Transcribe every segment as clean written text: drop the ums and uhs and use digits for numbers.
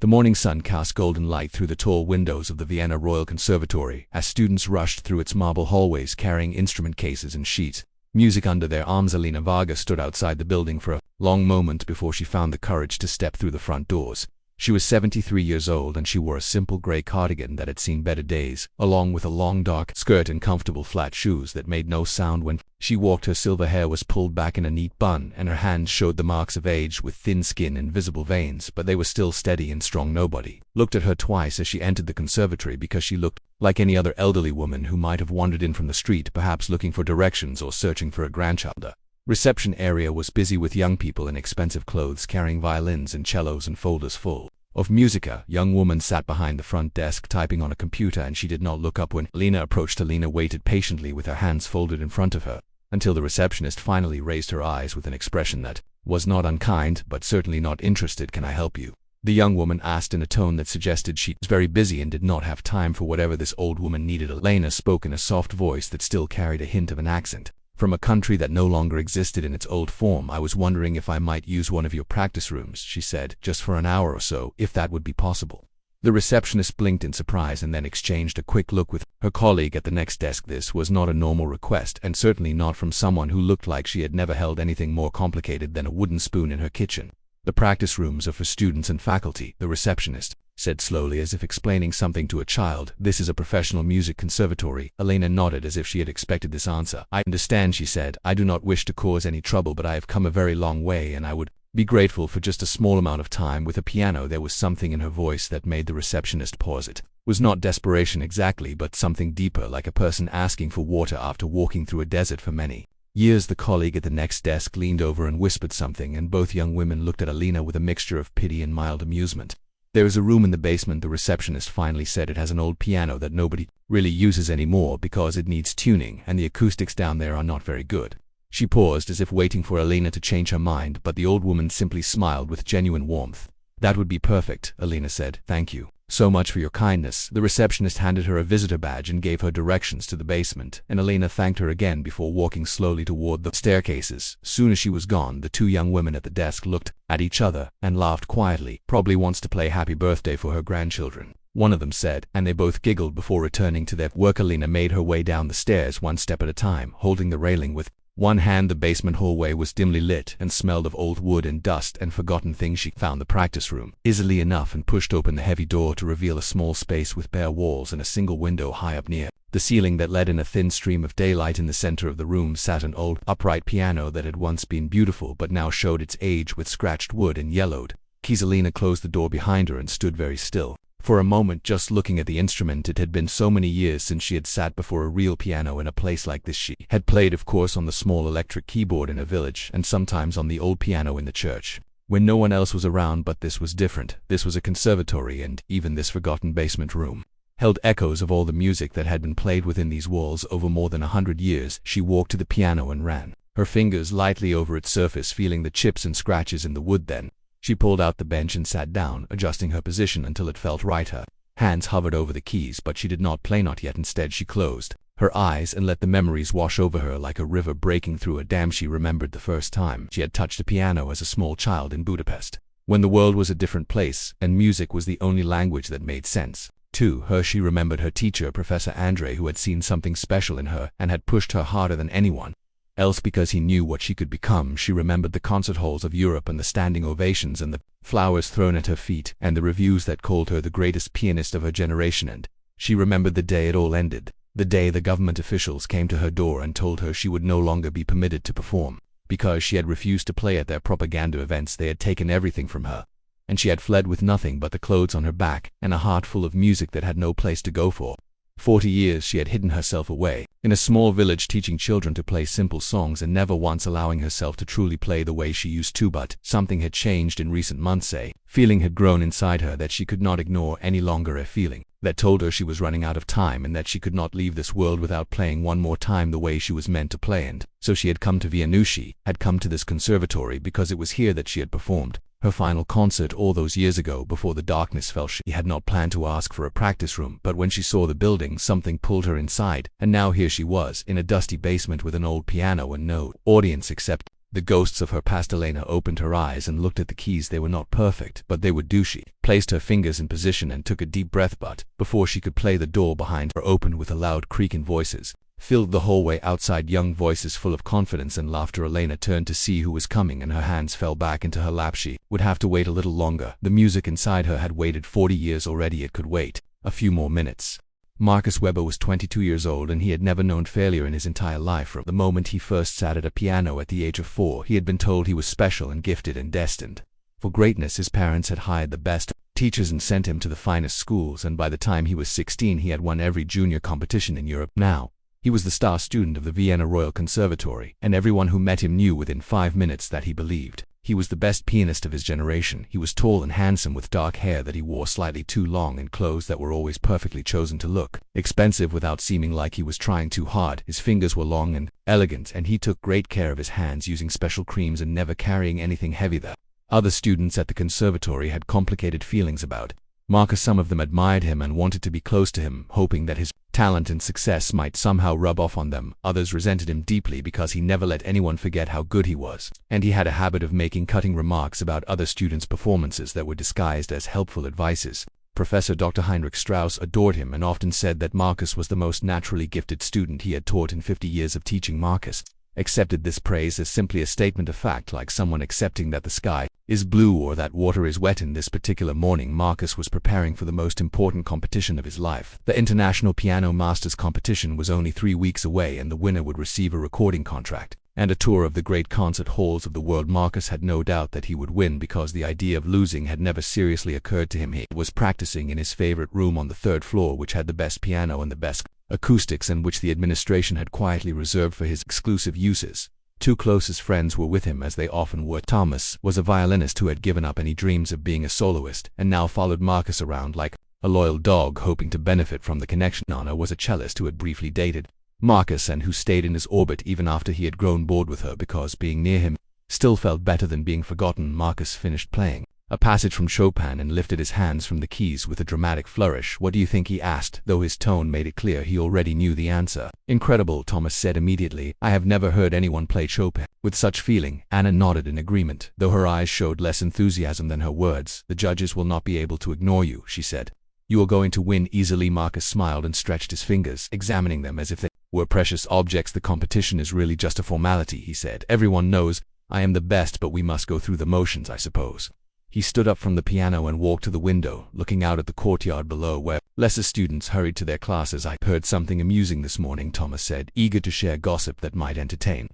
The morning sun cast golden light through the tall windows of the Vienna Royal Conservatory as students rushed through its marble hallways carrying instrument cases and sheets. Music under their arms. Alina Varga stood outside the building for a long moment before she found the courage to step through the front doors. She was 73 years old and she wore a simple gray cardigan that had seen better days, along with a long dark skirt and comfortable flat shoes that made no sound when she walked. Her silver hair was pulled back in a neat bun and her hands showed the marks of age with thin skin and visible veins, but they were still steady and strong. Nobody looked at her twice as she entered the conservatory because she looked like any other elderly woman who might have wandered in from the street, perhaps looking for directions or searching for a grandchild. The reception area was busy with young people in expensive clothes carrying violins and cellos and folders full of music. A young woman sat behind the front desk typing on a computer and she did not look up when Alina approached. Alina waited patiently with her hands folded in front of her until the receptionist finally raised her eyes with an expression that was not unkind but certainly not interested. "Can I help you?" the young woman asked in a tone that suggested she was very busy and did not have time for whatever this old woman needed. Alina spoke in a soft voice that still carried a hint of an accent from a country that no longer existed in its old form. "I was wondering if I might use one of your practice rooms," she said, "just for an hour or so, if that would be possible." The receptionist blinked in surprise and then exchanged a quick look with her colleague at the next desk. This was not a normal request, and certainly not from someone who looked like she had never held anything more complicated than a wooden spoon in her kitchen. "The practice rooms are for students and faculty," the receptionist said slowly as if explaining something to a child. "This is a professional music conservatory." Alina nodded as if she had expected this answer. "I understand," she said. "I do not wish to cause any trouble, but I have come a very long way and I would be grateful for just a small amount of time with a piano." There was something in her voice that made the receptionist pause. It was not desperation exactly, but something deeper, like a person asking for water after walking through a desert for many years. The colleague at the next desk leaned over and whispered something, and both young women looked at Alina with a mixture of pity and mild amusement. "There is a room in the basement," the receptionist finally said. "It has an old piano that nobody really uses anymore because it needs tuning, and the acoustics down there are not very good." She paused as if waiting for Alina to change her mind, but the old woman simply smiled with genuine warmth. "That would be perfect," Alina said. "Thank you so much for your kindness." The receptionist handed her a visitor badge and gave her directions to the basement, and Alina thanked her again before walking slowly toward the staircases. Soon as she was gone, the two young women at the desk looked at each other and laughed quietly. "Probably wants to play Happy Birthday for her grandchildren," one of them said, and they both giggled before returning to their work. Alina made her way down the stairs one step at a time, holding the railing with one hand. The basement hallway was dimly lit and smelled of old wood and dust and forgotten things. She found the practice room easily enough and pushed open the heavy door to reveal a small space with bare walls and a single window high up near the ceiling that let in a thin stream of daylight. In the center of the room sat an old upright piano that had once been beautiful but now showed its age with scratched wood and yellowed keys. Alina closed the door behind her and stood very still for a moment, just looking at the instrument. It had been so many years since she had sat before a real piano in a place like this. She had played, of course, on the small electric keyboard in a village, and sometimes on the old piano in the church, when no one else was around, but this was different. This was a conservatory, and even this forgotten basement room held echoes of all the music that had been played within these walls over more than 100 years. She walked to the piano and ran her fingers lightly over its surface, feeling the chips and scratches in the wood. Then she pulled out the bench and sat down, adjusting her position until it felt right. Her hands hovered over the keys, but she did not play, not yet. Instead, she closed her eyes and let the memories wash over her like a river breaking through a dam. She remembered the first time she had touched a piano as a small child in Budapest, when the world was a different place and music was the only language that made sense to her. She remembered her teacher, Professor Andre, who had seen something special in her and had pushed her harder than anyone else because he knew what she could become. She remembered the concert halls of Europe and the standing ovations and the flowers thrown at her feet and the reviews that called her the greatest pianist of her generation. And she remembered the day it all ended, the day the government officials came to her door and told her she would no longer be permitted to perform because she had refused to play at their propaganda events. They had taken everything from her, and she had fled with nothing but the clothes on her back and a heart full of music that had no place to go. For 40 years she had hidden herself away in a small village, teaching children to play simple songs and never once allowing herself to truly play the way she used to. But something had changed in recent months. A feeling had grown inside her that she could not ignore any longer, a feeling that told her she was running out of time and that she could not leave this world without playing one more time the way she was meant to play. And so she had come to Vienna. She had come to this conservatory because it was here that she had performed her final concert all those years ago before the darkness fell. She had not planned to ask for a practice room, but when she saw the building, something pulled her inside, and now here she was in a dusty basement with an old piano and no audience except The ghosts of her past. Elena opened her eyes and looked at the keys. They were not perfect, but they would do. She placed her fingers in position and took a deep breath, but before she could play, the door behind her opened with a loud creak and voices filled the hallway outside, young voices full of confidence and laughter. Elena turned to see who was coming and her hands fell back into her lap. She would have to wait a little longer. The music inside her had waited 40 years already. It could wait a few more minutes. Marcus Weber was 22 years old and he had never known failure in his entire life. From the moment he first sat at a piano at the age of 4, he had been told he was special and gifted and destined for greatness. His parents had hired the best teachers and sent him to the finest schools, and by the time he was 16 he had won every junior competition in Europe. Now, he was the star student of the Vienna Royal Conservatory, and everyone who met him knew within 5 minutes that he believed he was the best pianist of his generation. He was tall and handsome with dark hair that he wore slightly too long and clothes that were always perfectly chosen to look expensive without seeming like he was trying too hard. His fingers were long and elegant, and he took great care of his hands, using special creams and never carrying anything heavy that other students at the conservatory had complicated feelings about. Marcus, some of them admired him and wanted to be close to him, hoping that his talent and success might somehow rub off on them. Others resented him deeply because he never let anyone forget how good he was, and he had a habit of making cutting remarks about other students' performances that were disguised as helpful advices. Professor Dr. Heinrich Strauss adored him and often said that Marcus was the most naturally gifted student he had taught in 50 years of teaching. Marcus accepted this praise as simply a statement of fact, like someone accepting that the sky is blue or that water is wet. In this particular morning, Marcus was preparing for the most important competition of his life. The International Piano Masters competition was only 3 weeks away, and the winner would receive a recording contract and a tour of the great concert halls of the world. Marcus had no doubt that he would win because the idea of losing had never seriously occurred to him. He was practicing in his favorite room on the 3rd floor, which had the best piano and the best acoustics, and which the administration had quietly reserved for his exclusive uses. 2 closest friends were with him, as they often were. Thomas was a violinist who had given up any dreams of being a soloist and now followed Marcus around like a loyal dog, hoping to benefit from the connection. Anna was a cellist who had briefly dated Marcus and who stayed in his orbit even after he had grown bored with her, because being near him still felt better than being forgotten. Marcus finished playing a passage from Chopin and lifted his hands from the keys with a dramatic flourish. "What do you think?" he asked, though his tone made it clear he already knew the answer. "Incredible," Thomas said immediately. "I have never heard anyone play Chopin with such feeling." Anna nodded in agreement, though her eyes showed less enthusiasm than her words. "The judges will not be able to ignore you," she said. "You are going to win easily." Marcus smiled and stretched his fingers, examining them as if they were precious objects. "The competition is really just a formality," he said. "Everyone knows I am the best, but we must go through the motions, I suppose." He stood up from the piano and walked to the window, looking out at the courtyard below where lesser students hurried to their classes. "I heard something amusing this morning," Thomas said, eager to share gossip that might entertain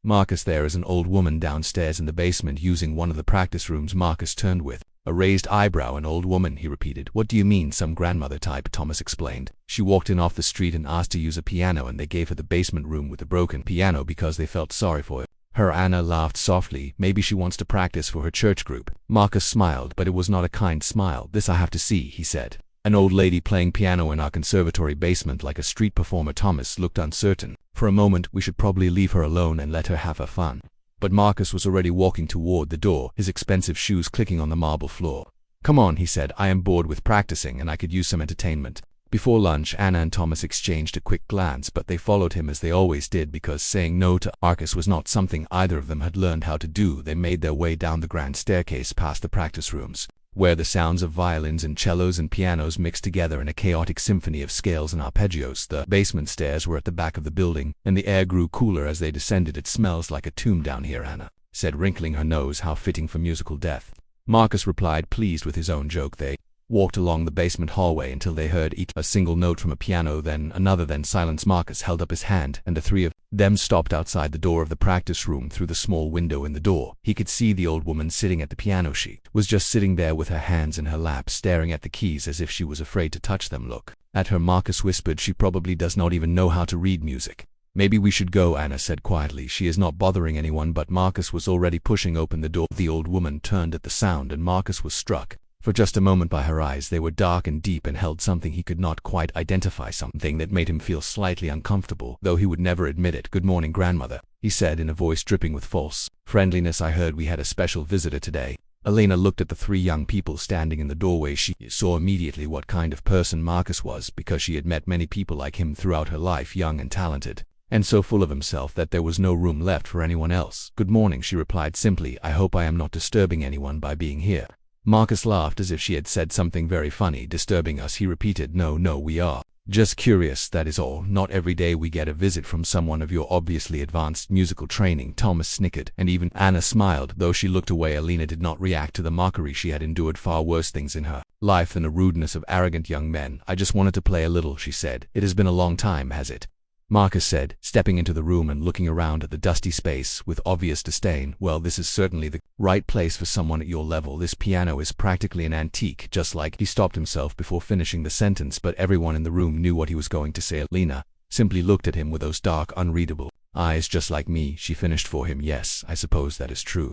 Marcus. "There is an old woman downstairs in the basement using one of the practice rooms." Marcus turned with a raised eyebrow. "An old woman," he repeated. "What do you mean?" "Some grandmother type," Thomas explained. "She walked in off the street and asked to use a piano, and they gave her the basement room with the broken piano because they felt sorry for her." Anna laughed softly. "Maybe she wants to practice for her church group." Marcus smiled, but it was not a kind smile. "This I have to see," he said. "An old lady playing piano in our conservatory basement like a street performer." Thomas looked uncertain. For a moment, "We should probably leave her alone and let her have her fun." But Marcus was already walking toward the door, his expensive shoes clicking on the marble floor. "Come on," he said. "I am bored with practicing and I could use some entertainment." Before lunch, Anna and Thomas exchanged a quick glance, but they followed him as they always did, because saying no to Marcus was not something either of them had learned how to do. They made their way down the grand staircase past the practice rooms, where the sounds of violins and cellos and pianos mixed together in a chaotic symphony of scales and arpeggios. The basement stairs were at the back of the building, and the air grew cooler as they descended. "It smells like a tomb down here," Anna said, wrinkling her nose. "How fitting for musical death." Marcus replied, pleased with his own joke. They walked along the basement hallway until they heard each a single note from a piano, then another, then silence. Marcus held up his hand, and the 3 of them stopped outside the door of the practice room. Through the small window in the door, he could see the old woman sitting at the piano. She was just sitting there with her hands in her lap, staring at the keys as if she was afraid to touch them. "Look at her," Marcus whispered. "She probably does not even know how to read music." "Maybe we should go," Anna said quietly. "She is not bothering anyone." But Marcus was already pushing open the door. The old woman turned at the sound, and Marcus was struck for just a moment by her eyes. They were dark and deep and held something he could not quite identify, something that made him feel slightly uncomfortable, though he would never admit it. "Good morning, grandmother," he said in a voice dripping with false friendliness. "I heard we had a special visitor today." Elena looked at the 3 young people standing in the doorway. She saw immediately what kind of person Marcus was, because she had met many people like him throughout her life, young and talented and so full of himself that there was no room left for anyone else. "Good morning," she replied simply. "I hope I am not disturbing anyone by being here." Marcus laughed as if she had said something very funny. "Disturbing us?" he repeated. No, we are just curious, that is all. Not every day we get a visit from someone of your obviously advanced musical training." Thomas snickered, and even Anna smiled. Though she looked away, Alina did not react to the mockery. She had endured far worse things in her life than the rudeness of arrogant young men. "I just wanted to play a little," she said. "It has been a long time, has it?" Marcus said, stepping into the room and looking around at the dusty space with obvious disdain. "Well, this is certainly the right place for someone at your level. This piano is practically an antique, just like—" He stopped himself before finishing the sentence, but everyone in the room knew what he was going to say. Alina simply looked at him with those dark, unreadable eyes. "Just like me," she finished for him. "Yes, I suppose that is true."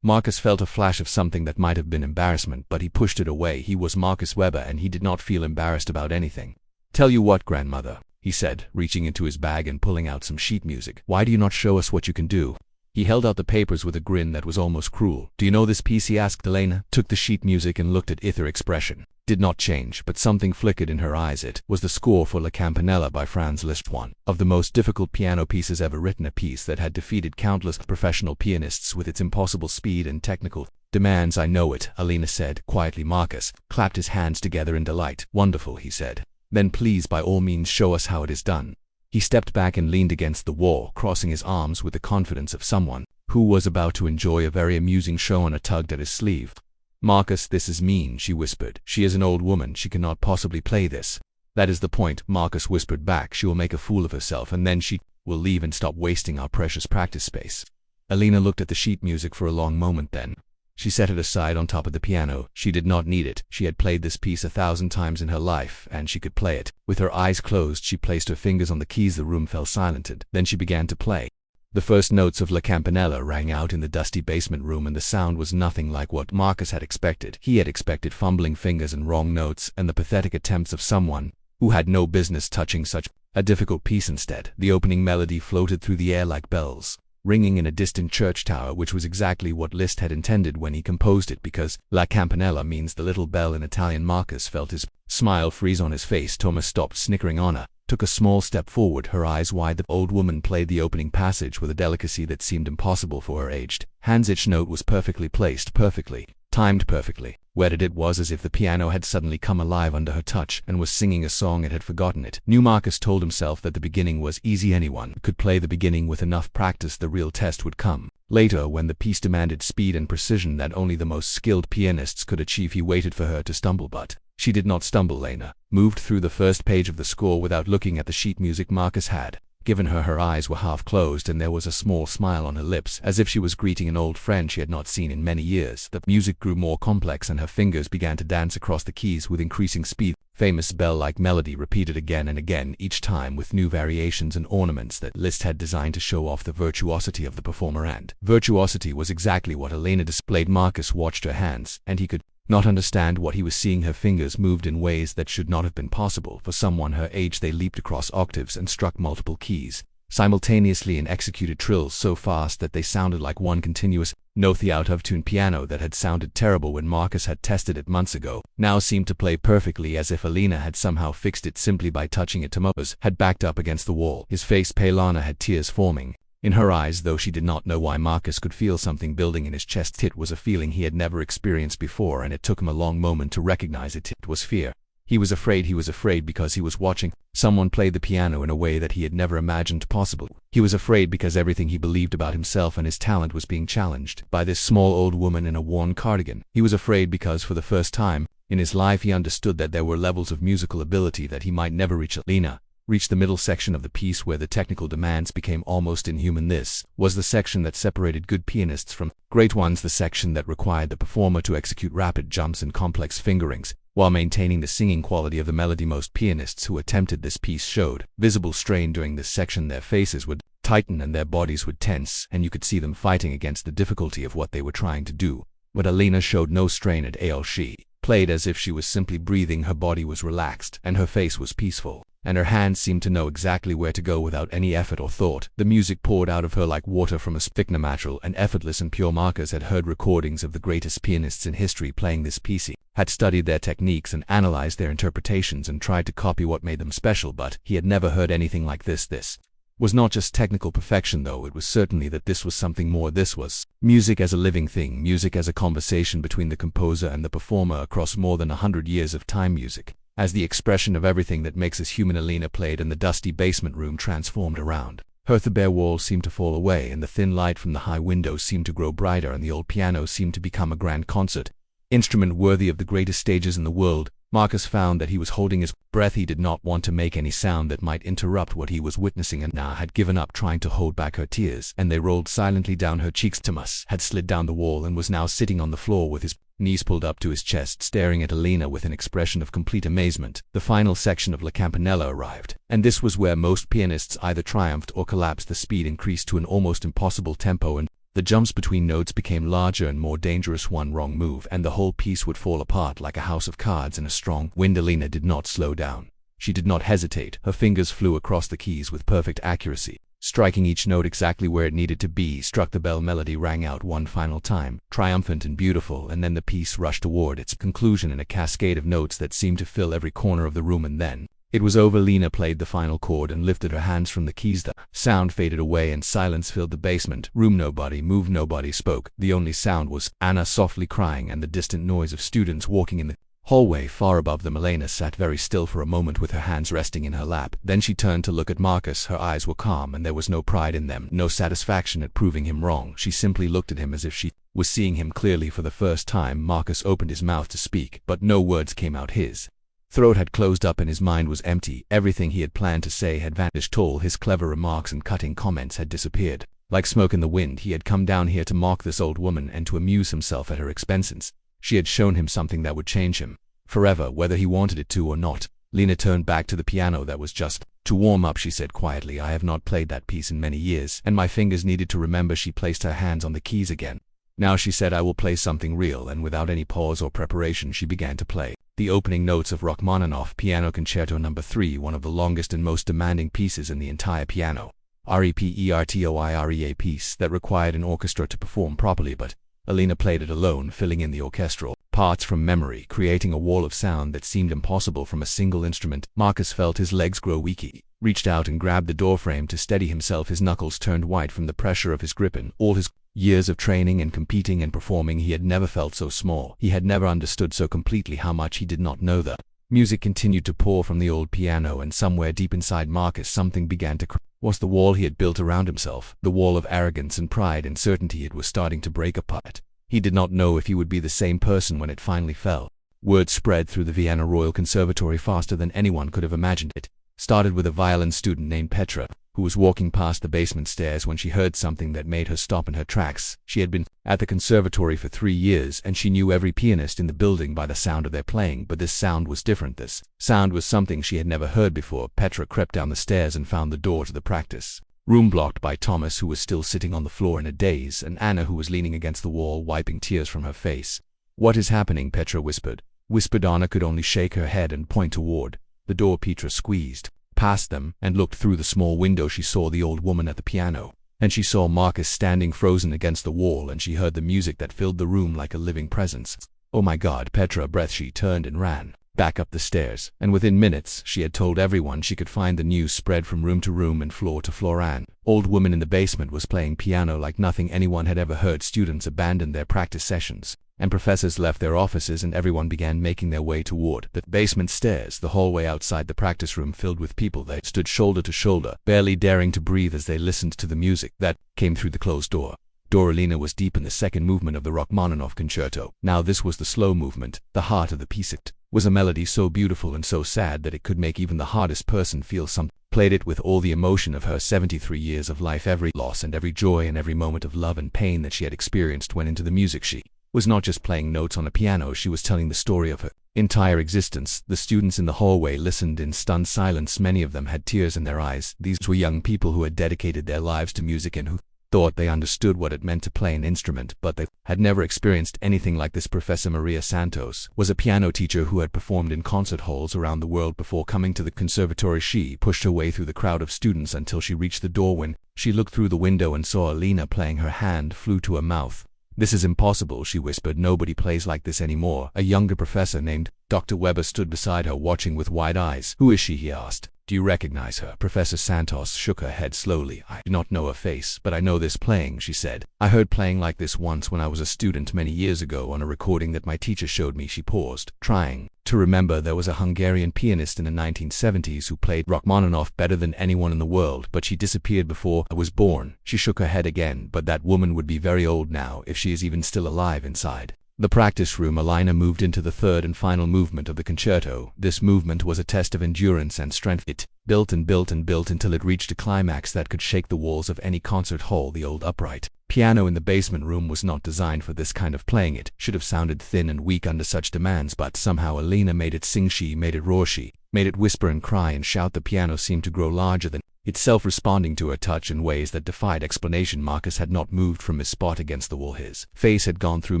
Marcus felt a flash of something that might have been embarrassment, but he pushed it away. He was Marcus Weber, and he did not feel embarrassed about anything. "Tell you what, grandmother," he said, reaching into his bag and pulling out some sheet music. "Why do you not show us what you can do?" He held out the papers with a grin that was almost cruel. "Do you know this piece?" he asked. Elena took the sheet music and looked at it. Her expression did not change, but something flickered in her eyes. It was the score for La Campanella by Franz Liszt, one of the most difficult piano pieces ever written, a piece that had defeated countless professional pianists with its impossible speed and technical demands. "I know it," Alina said quietly. Marcus clapped his hands together in delight. "Wonderful," he said. "Then please, by all means, show us how it is done." He stepped back and leaned against the wall, crossing his arms with the confidence of someone who was about to enjoy a very amusing show. Anna tugged at his sleeve. "Marcus, this is mean," she whispered. "She is an old woman. She cannot possibly play this." "That is the point," Marcus whispered back. "She will make a fool of herself, and then she will leave and stop wasting our precious practice space." Alina looked at the sheet music for a long moment. Then she set it aside on top of the piano. She did not need it. She had played this piece 1,000 times in her life, and she could play it. With her eyes closed, she placed her fingers on the keys. The room fell silent, and then she began to play. The first notes of La Campanella rang out in the dusty basement room, and the sound was nothing like what Marcus had expected. He had expected fumbling fingers and wrong notes, and the pathetic attempts of someone who had no business touching such a difficult piece. Instead, the opening melody floated through the air like bells ringing in a distant church tower, which was exactly what Liszt had intended when he composed it, because La Campanella means the little bell in Italian. Marcus felt his smile freeze on his face. Thomas stopped snickering. Anna took a small step forward, her eyes wide. The old woman played the opening passage with a delicacy that seemed impossible for her aged hands. Each note was perfectly placed, perfectly timed, perfectly wetted. It was as if the piano had suddenly come alive under her touch and was singing a song it had forgotten. It knew. Marcus told himself that the beginning was easy. Anyone could play the beginning with enough practice. The real test would come later, when the piece demanded speed and precision that only the most skilled pianists could achieve. He waited for her to stumble, but she did not stumble. Lena moved through the first page of the score without looking at the sheet music Marcus had given her. Her eyes were half closed, and there was a small smile on her lips, as if she was greeting an old friend she had not seen in many years. The music grew more complex, and her fingers began to dance across the keys with increasing speed. Famous bell-like melody repeated again and again, each time with new variations and ornaments that Liszt had designed to show off the virtuosity of the performer. And virtuosity was exactly what Elena displayed. Marcus watched her hands, and he could not understand what he was seeing. Her fingers moved in ways that should not have been possible for someone her age. They leaped across octaves and struck multiple keys simultaneously and executed trills so fast that they sounded like one continuous note. The out-of-tune piano that had sounded terrible when Marcus had tested it months ago now seemed to play perfectly, as if Alina had somehow fixed it simply by touching it. Thomas had backed up against the wall, his face pale. Anna had tears forming in her eyes, though she did not know why. Marcus could feel something building in his chest. It was a feeling he had never experienced before, and it took him a long moment to recognize it. It was fear. He was afraid. He was afraid because he was watching someone play the piano in a way that he had never imagined possible. He was afraid because everything he believed about himself and his talent was being challenged by this small old woman in a worn cardigan. He was afraid because for the first time in his life he understood that there were levels of musical ability that he might never reach. Alina reached the middle section of the piece where the technical demands became almost inhuman. This was the section that separated good pianists from great ones, the section that required the performer to execute rapid jumps and complex fingerings while maintaining the singing quality of the melody. Most pianists who attempted this piece showed visible strain during this section. Their faces would tighten and their bodies would tense, and you could see them fighting against the difficulty of what they were trying to do. But Alina showed no strain at all. She played as if she was simply breathing. Her body was relaxed, and her face was peaceful, and her hands seemed to know exactly where to go without any effort or thought. The music poured out of her like water from a spigot, natural and effortless and pure. Marcus had heard recordings of the greatest pianists in history playing this piece. He had studied their techniques and analyzed their interpretations and tried to copy what made them special, but he had never heard anything like this. This was not just technical perfection though, it was certainly that this was something more. This was music as a living thing, music as a conversation between the composer and the performer across more than 100 years of time, music as the expression of everything that makes us human. Alina played and the dusty basement room transformed around her. The bare walls seemed to fall away and the thin light from the high windows seemed to grow brighter and the old piano seemed to become a grand concert instrument worthy of the greatest stages in the world. Marcus found that he was holding his breath. He did not want to make any sound that might interrupt what he was witnessing, and Anna had given up trying to hold back her tears, and they rolled silently down her cheeks. Thomas had slid down the wall and was now sitting on the floor with his knees pulled up to his chest, staring at Alina with an expression of complete amazement. The final section of La Campanella arrived, and this was where most pianists either triumphed or collapsed. The speed increased to an almost impossible tempo, and the jumps between notes became larger and more dangerous. One wrong move and the whole piece would fall apart like a house of cards in a strong wind. Alina did not slow down. She did not hesitate. Her fingers flew across the keys with perfect accuracy, striking each note exactly where it needed to be. Struck the bell. Melody rang out one final time, triumphant and beautiful, and then the piece rushed toward its conclusion in a cascade of notes that seemed to fill every corner of the room, and then it was over. Lena played the final chord and lifted her hands from the keys. The sound faded away and silence filled the basement room. Nobody moved, nobody spoke. The only sound was Anna softly crying and the distant noise of students walking in the hallway far above them. Elena sat very still for a moment with her hands resting in her lap. Then she turned to look at Marcus. Her eyes were calm and there was no pride in them, no satisfaction at proving him wrong. She simply looked at him as if she was seeing him clearly for the first time. Marcus opened his mouth to speak, but no words came out. His throat had closed up and his mind was empty. Everything he had planned to say had vanished. All his clever remarks and cutting comments had disappeared. Like smoke in the wind, he had come down here to mock this old woman and to amuse himself at her expense. She had shown him something that would change him forever, whether he wanted it to or not. Lena turned back to the piano. That was just to warm up, she said quietly. I have not played that piece in many years, and my fingers needed to remember. She placed her hands on the keys again. Now she said, I will play something real, and without any pause or preparation she began to play the opening notes of Rachmaninoff Piano Concerto No. 3, one of the longest and most demanding pieces in the entire piano repertoire piece that required an orchestra to perform properly, but Alina played it alone, filling in the orchestral parts from memory, creating a wall of sound that seemed impossible from a single instrument. Marcus felt his legs grow weak. He reached out and grabbed the doorframe to steady himself. His knuckles turned white from the pressure of his grip. In all his years of training and competing and performing, he had never felt so small. He had never understood so completely how much he did not know. The music continued to pour from the old piano, and somewhere deep inside Marcus something began to crack. Was the wall he had built around himself, the wall of arrogance and pride and certainty, it was starting to break apart. He did not know if he would be the same person when it finally fell. Word spread through the Vienna Royal Conservatory faster than anyone could have imagined. It started with a violin student named Petra, who was walking past the basement stairs when she heard something that made her stop in her tracks. She had been at the conservatory for 3 years, and she knew every pianist in the building by the sound of their playing, but this sound was different. This sound was something she had never heard before. Petra crept down the stairs and found the door to the practice room blocked by Thomas, who was still sitting on the floor in a daze, and Anna, who was leaning against the wall, wiping tears from her face. What is happening? Petra whispered. Anna could only shake her head and point toward the door. Petra squeezed past them and looked through the small window. She saw the old woman at the piano, and she saw Marcus standing frozen against the wall, and she heard the music that filled the room like a living presence. Oh my God, Petra breathed. She turned and ran back up the stairs, and within minutes she had told everyone she could find. The news spread from room to room and floor to floor. An old woman in the basement was playing piano like nothing anyone had ever heard. Students abandoned their practice sessions, and professors left their offices, and everyone began making their way toward the basement stairs. The hallway outside the practice room filled with people. They stood shoulder to shoulder, barely daring to breathe as they listened to the music that came through the closed door. Alina was deep in the second movement of the Rachmaninoff concerto. Now this was the slow movement, the heart of the piece. It was a melody so beautiful and so sad that it could make even the hardest person feel something. Played it with all the emotion of her 73 years of life. Every loss and every joy and every moment of love and pain that she had experienced went into the music. She was not just playing notes on a piano, she was telling the story of her entire existence. The students in the hallway listened in stunned silence. Many of them had tears in their eyes. These were young people who had dedicated their lives to music and who thought they understood what it meant to play an instrument, but they had never experienced anything like this. Professor Maria Santos was a piano teacher who had performed in concert halls around the world before coming to the conservatory. She pushed her way through the crowd of students until she reached the door. When she looked through the window and saw Alina playing, her hand flew to her mouth. This is impossible, she whispered. Nobody plays like this anymore. A younger professor named Dr. Weber stood beside her, watching with wide eyes. Who is she? He asked. Do you recognize her? Professor Santos shook her head slowly. I do not know her face, but I know this playing, she said. I heard playing like this once when I was a student many years ago on a recording that my teacher showed me. She paused, trying to remember. There was a Hungarian pianist in the 1970s who played Rachmaninoff better than anyone in the world, but she disappeared before I was born. She shook her head again, but that woman would be very old now if she is even still alive inside the practice room. Alina moved into the third and final movement of the concerto. This movement was a test of endurance and strength. It built and built and built until it reached a climax that could shake the walls of any concert hall. The old upright piano in the basement room was not designed for this kind of playing. It should have sounded thin and weak under such demands, but somehow Alina made it sing. She made it roar. She made it whisper and cry and shout. The piano seemed to grow larger than itself, responding to her touch in ways that defied explanation. Marcus had not moved from his spot against the wall. His face had gone through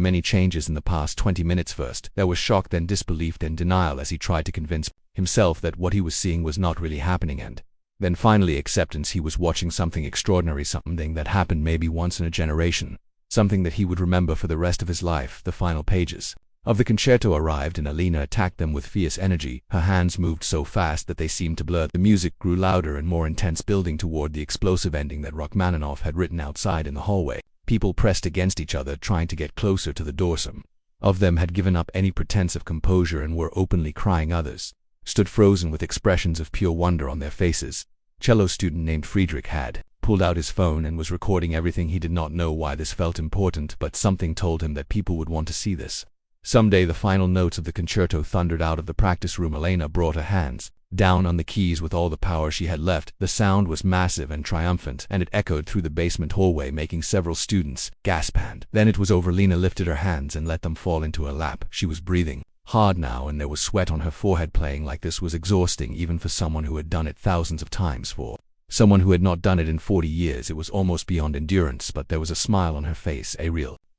many changes in the past 20 minutes. First, there was shock, then disbelief, then denial as he tried to convince himself that what he was seeing was not really happening, and then finally acceptance. He was watching something extraordinary, something that happened maybe once in a generation, something that he would remember for the rest of his life. The final pages of the concerto arrived and Alina attacked them with fierce energy. Her hands moved so fast that they seemed to blur. The music grew louder and more intense, building toward the explosive ending that Rachmaninoff had written outside in the hallway. People pressed against each other, trying to get closer to the door. Some of them had given up any pretense of composure and were openly crying. Others stood frozen with expressions of pure wonder on their faces. Cello student named Friedrich had pulled out his phone and was recording everything. He did not know why this felt important, but something told him that people would want to see this someday. The final notes of the concerto thundered out of the practice room. Alina brought her hands down on the keys with all the power she had left. The sound was massive and triumphant, and it echoed through the basement hallway, making several students gasp. And then it was over. Alina lifted her hands and let them fall into her lap. She was breathing hard now, and there was sweat on her forehead. Playing like this was exhausting, even for someone who had done it thousands of times. For someone who had not done it in 40 years, it was almost beyond endurance. But there was a smile on her face,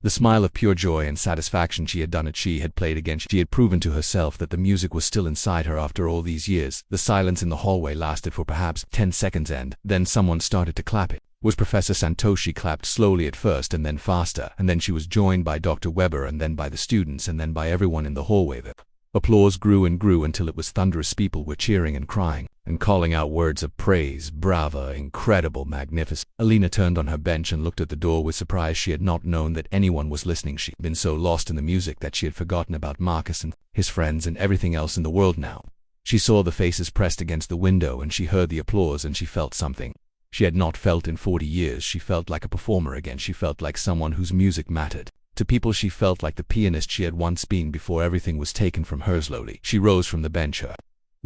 the smile of pure joy and satisfaction. She had done it. She had played again. She had proven to herself that the music was still inside her after all these years. The silence in the hallway lasted for perhaps 10 seconds, and then someone started to clap. It was Professor Santos. She clapped slowly at first and then faster, and then she was joined by Dr. Weber and then by the students and then by everyone in the hallway. The applause grew and grew until it was thunderous. People were cheering and crying and calling out words of praise. Brava, incredible, magnificent. Alina turned on her bench and looked at the door with surprise. She had not known that anyone was listening. She had been so lost in the music that she had forgotten about Marcus and his friends and everything else in the world. Now she saw the faces pressed against the window, and she heard the applause, and she felt something she had not felt in 40 years. She felt like a performer again. She felt like someone whose music mattered to people. She felt like the pianist she had once been before everything was taken from her. Slowly she rose from the bench. Her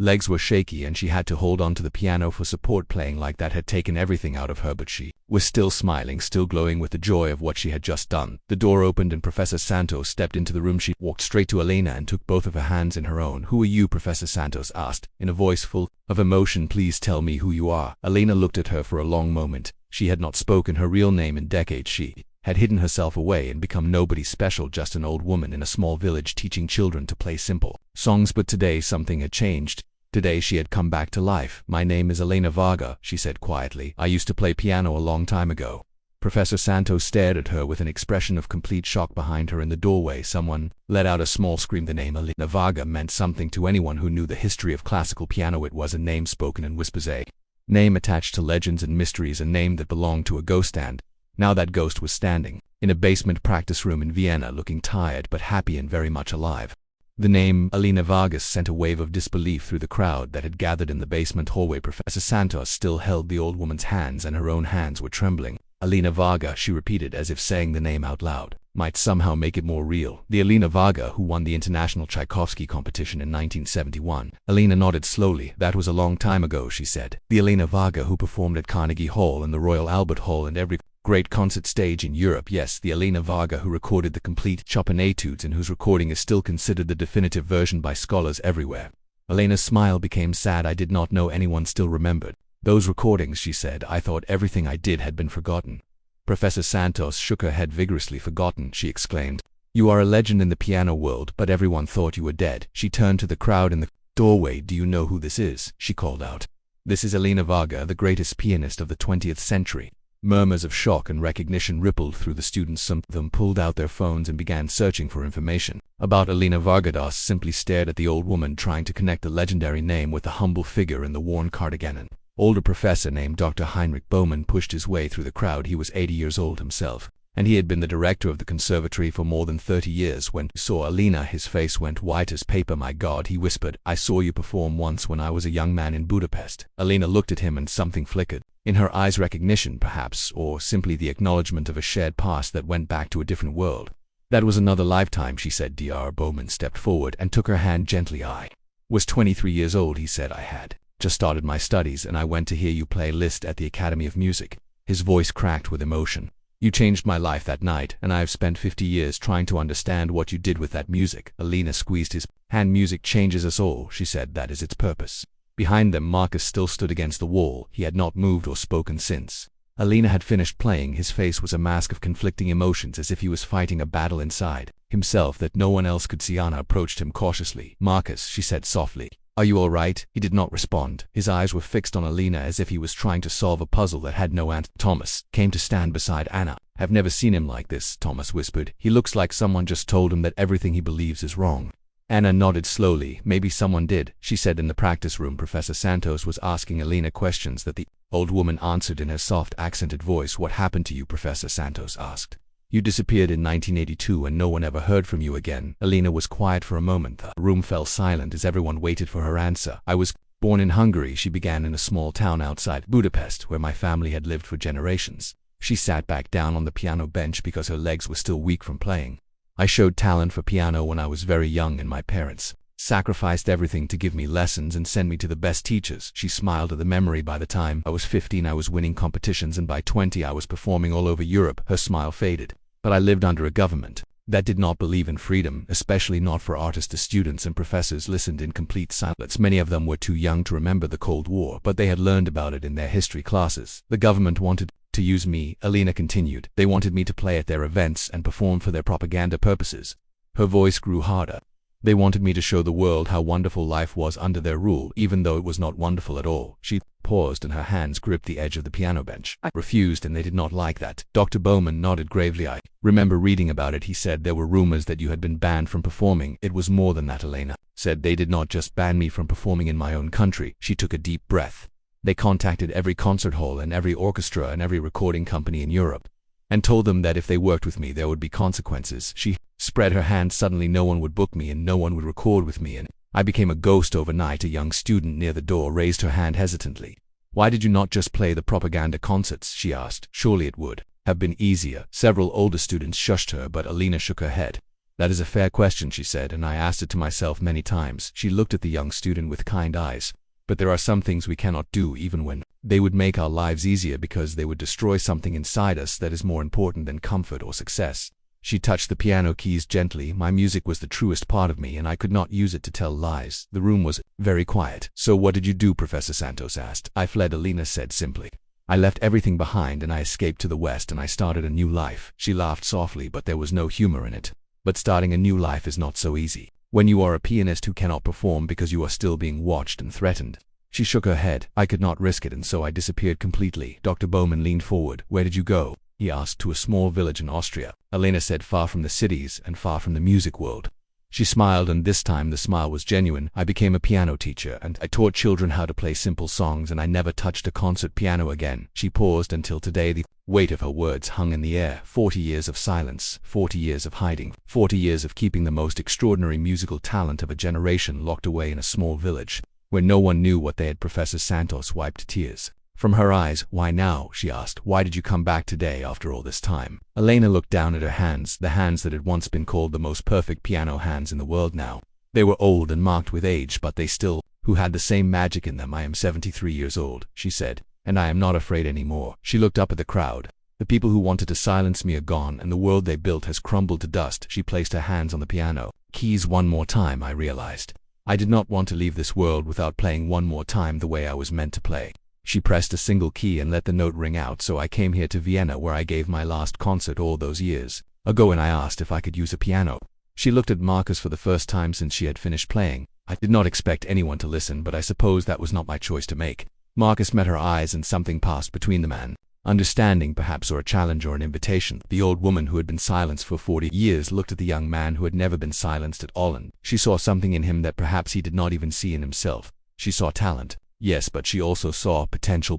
legs were shaky and she had to hold on to the piano for support. Playing like that had taken everything out of her, but she was still smiling, still glowing with the joy of what she had just done. The door opened and Professor Santos stepped into the room. She walked straight to Alina and took both of her hands in her own. "Who are you?" Professor Santos asked, in a voice full of emotion. "Please tell me who you are." Alina looked at her for a long moment. She had not spoken her real name in decades. She had hidden herself away and become nobody special, just an old woman in a small village teaching children to play simple songs. But today something had changed. Today she had come back to life. "My name is Elena Varga," she said quietly. "I used to play piano a long time ago." Professor Santos stared at her with an expression of complete shock. Behind her in the doorway, someone let out a small scream. The name Elena Varga meant something to anyone who knew the history of classical piano. It was a name spoken in whispers, a name attached to legends and mysteries, a name that belonged to a ghost. And now that ghost was standing in a basement practice room in Vienna, looking tired but happy and very much alive. The name Elena Vargas sent a wave of disbelief through the crowd that had gathered in the basement hallway. Professor Santos still held the old woman's hands and her own hands were trembling. "Elena Varga," she repeated as if saying the name out loud might somehow make it more real. "The Elena Varga who won the International Tchaikovsky competition in 1971. Elena nodded slowly. "That was a long time ago," she said. "The Elena Varga who performed at Carnegie Hall and the Royal Albert Hall and every great concert stage in Europe. Yes, the Elena Varga who recorded the complete Chopin etudes and whose recording is still considered the definitive version by scholars everywhere." Elena's smile became sad. "I did not know anyone still remembered those recordings," she said. "I thought everything I did had been forgotten." Professor Santos shook her head vigorously. "Forgotten?" she exclaimed. "You are a legend in the piano world, but everyone thought you were dead." She turned to the crowd in the doorway. "Do you know who this is?" she called out. "This is Elena Varga, the greatest pianist of the 20th century." Murmurs of shock and recognition rippled through the students. Some of them pulled out their phones and began searching for information about Alina Vargadas. Simply stared at the old woman, trying to connect the legendary name with the humble figure in the worn cardigan. An older professor named Dr. Heinrich Bowman pushed his way through the crowd. He was 80 years old himself, and he had been the director of the conservatory for more than 30 years. When he saw Alina, his face went white as paper. "My God," he whispered, "I saw you perform once when I was a young man in Budapest." Alina looked at him and something flickered in her eyes. Recognition, perhaps, or simply the acknowledgement of a shared past that went back to a different world. "That was another lifetime," she said. Dr. Bowman stepped forward and took her hand gently. "I was 23 years old," he said. "I had just started my studies, and I went to hear you play Liszt at the Academy of Music." His voice cracked with emotion. "You changed my life that night, and I have spent 50 years trying to understand what you did with that music." Alina squeezed his hand. "Music changes us all," she said. "That is its purpose." Behind them, Marcus still stood against the wall. He had not moved or spoken since Alina had finished playing. His face was a mask of conflicting emotions, as if he was fighting a battle inside himself that no one else could see. Anna approached him cautiously. "Marcus," she said softly, "are you all right?" He did not respond. His eyes were fixed on Alina as if he was trying to solve a puzzle that had no answer. Thomas came to stand beside Anna. "I've never seen him like this," Thomas whispered. "He looks like someone just told him that everything he believes is wrong." Anna nodded slowly. "Maybe someone did," she said. In the practice room, Professor Santos was asking Alina questions that the old woman answered in her soft, accented voice. "What happened to you?" Professor Santos asked. "You disappeared in 1982 and no one ever heard from you again." Alina was quiet for a moment. The room fell silent as everyone waited for her answer. "I was born in Hungary," she began, "in a small town outside Budapest where my family had lived for generations." She sat back down on the piano bench because her legs were still weak from playing. "I showed talent for piano when I was very young, and my parents sacrificed everything to give me lessons and send me to the best teachers." She smiled at the memory. "By the time I was 15, I was winning competitions, and by 20, I was performing all over Europe." Her smile faded. "But I lived under a government that did not believe in freedom, especially not for artists." The students and professors listened in complete silence. Many of them were too young to remember the Cold War, but they had learned about it in their history classes. "The government wanted to use me," Alina continued. "They wanted me to play at their events and perform for their propaganda purposes." Her voice grew harder. "They wanted me to show the world how wonderful life was under their rule, even though it was not wonderful at all." She paused and her hands gripped the edge of the piano bench. "I refused, and they did not like that." Dr. Bowman nodded gravely. "I remember reading about it," he said. "There were rumors that you had been banned from performing." "It was more than that," Alina said. "They did not just ban me from performing in my own country." She took a deep breath. "They contacted every concert hall and every orchestra and every recording company in Europe and told them that if they worked with me, there would be consequences." She spread her hands. "Suddenly no one would book me and no one would record with me, and I became a ghost overnight." A young student near the door raised her hand hesitantly. "Why did you not just play the propaganda concerts?" she asked. "Surely it would have been easier." Several older students shushed her, but Alina shook her head. "That is a fair question," she said, "and I asked it to myself many times." She looked at the young student with kind eyes. "But there are some things we cannot do, even when they would make our lives easier, because they would destroy something inside us that is more important than comfort or success." She touched the piano keys gently. "My music was the truest part of me, and I could not use it to tell lies." The room was very quiet. "So what did you do?" Professor Santos asked. "I fled," Alina said simply. "I left everything behind and I escaped to the West, and I started a new life." She laughed softly, but there was no humor in it. "But starting a new life is not so easy when you are a pianist who cannot perform because you are still being watched and threatened." She shook her head. "I could not risk it, and so I disappeared completely." Dr. Bowman leaned forward. "Where did you go?" he asked. "To a small village in Austria," Alina said. "Far from the cities and far from the music world." She smiled, and this time the smile was genuine. "I became a piano teacher, and I taught children how to play simple songs, and I never touched a concert piano again." She paused until today the weight of her words hung in the air. 40 years of silence, 40 years of hiding, 40 years of keeping the most extraordinary musical talent of a generation locked away in a small village where no one knew what they had. Professor Santos wiped tears from her eyes. "Why now?" she asked. "Why did you come back today after all this time?" Alina looked down at her hands, the hands that had once been called the most perfect piano hands in the world now. They were old and marked with age, but they still had the same magic in them. "I am 73 years old," she said, "and I am not afraid anymore." She looked up at the crowd. "The people who wanted to silence me are gone, and the world they built has crumbled to dust." She placed her hands on the piano keys one more time. "I realized I did not want to leave this world without playing one more time the way I was meant to play." She pressed a single key and let the note ring out. "So I came here to Vienna, where I gave my last concert all those years ago, and I asked if I could use a piano." She looked at Marcus for the first time since she had finished playing. "I did not expect anyone to listen, but I suppose that was not my choice to make." Marcus met her eyes, and something passed between the man understanding perhaps, or a challenge or an invitation. The old woman who had been silenced for 40 years looked at the young man who had never been silenced at all, and she saw something in him that perhaps he did not even see in himself. She saw talent, yes, but she also saw potential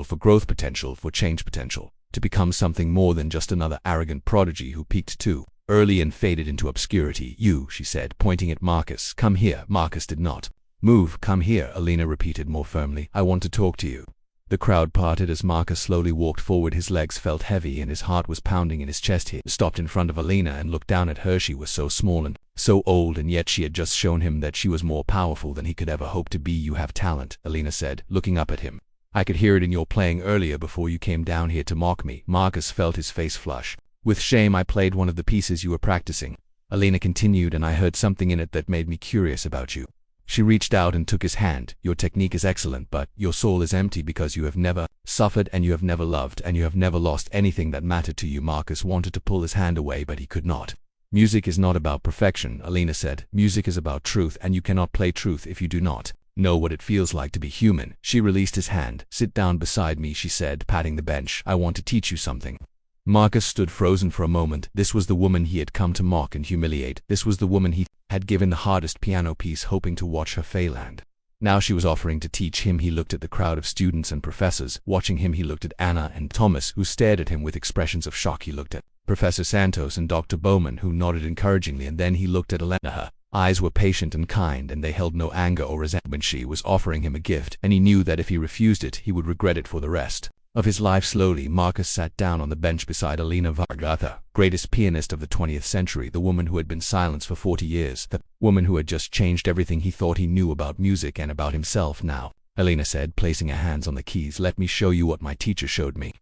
for growth, potential for change, potential to become something more than just another arrogant prodigy who peaked too early and faded into obscurity. "You," she said, pointing at Marcus. "Come here." Marcus did not move. "Come here," Alina repeated more firmly. "I want to talk to you." The crowd parted as Marcus slowly walked forward. His legs felt heavy and his heart was pounding in his chest. He stopped in front of Alina and looked down at her. She was so small and so old, and yet she had just shown him that she was more powerful than he could ever hope to be. "You have talent," Alina said, looking up at him. "I could hear it in your playing earlier before you came down here to mock me." Marcus felt his face flush with shame. "I played one of the pieces you were practicing," Alina continued, "and I heard something in it that made me curious about you." She reached out and took his hand. "Your technique is excellent, but your soul is empty because you have never suffered and you have never loved and you have never lost anything that mattered to you." Marcus wanted to pull his hand away, but he could not. "Music is not about perfection," Alina said. "Music is about truth, and you cannot play truth if you do not know what it feels like to be human." She released his hand. "Sit down beside me," she said, patting the bench. "I want to teach you something." Marcus stood frozen for a moment. This was the woman he had come to mock and humiliate. This was the woman he had given the hardest piano piece, hoping to watch her fail, and now she was offering to teach him. He looked at the crowd of students and professors watching him. He looked at Anna and Thomas, who stared at him with expressions of shock. He looked at Professor Santos and Dr. Bowman, who nodded encouragingly, and then he looked at Elena. Her eyes were patient and kind, and they held no anger or resentment. She was offering him a gift, and he knew that if he refused it, he would regret it for the rest of his life. Slowly, Marcus sat down on the bench beside Alina Varga, greatest pianist of the 20th century, the woman who had been silenced for 40 years, the woman who had just changed everything he thought he knew about music and about himself. "Now," Alina said, placing her hands on the keys, "let me show you what my teacher showed me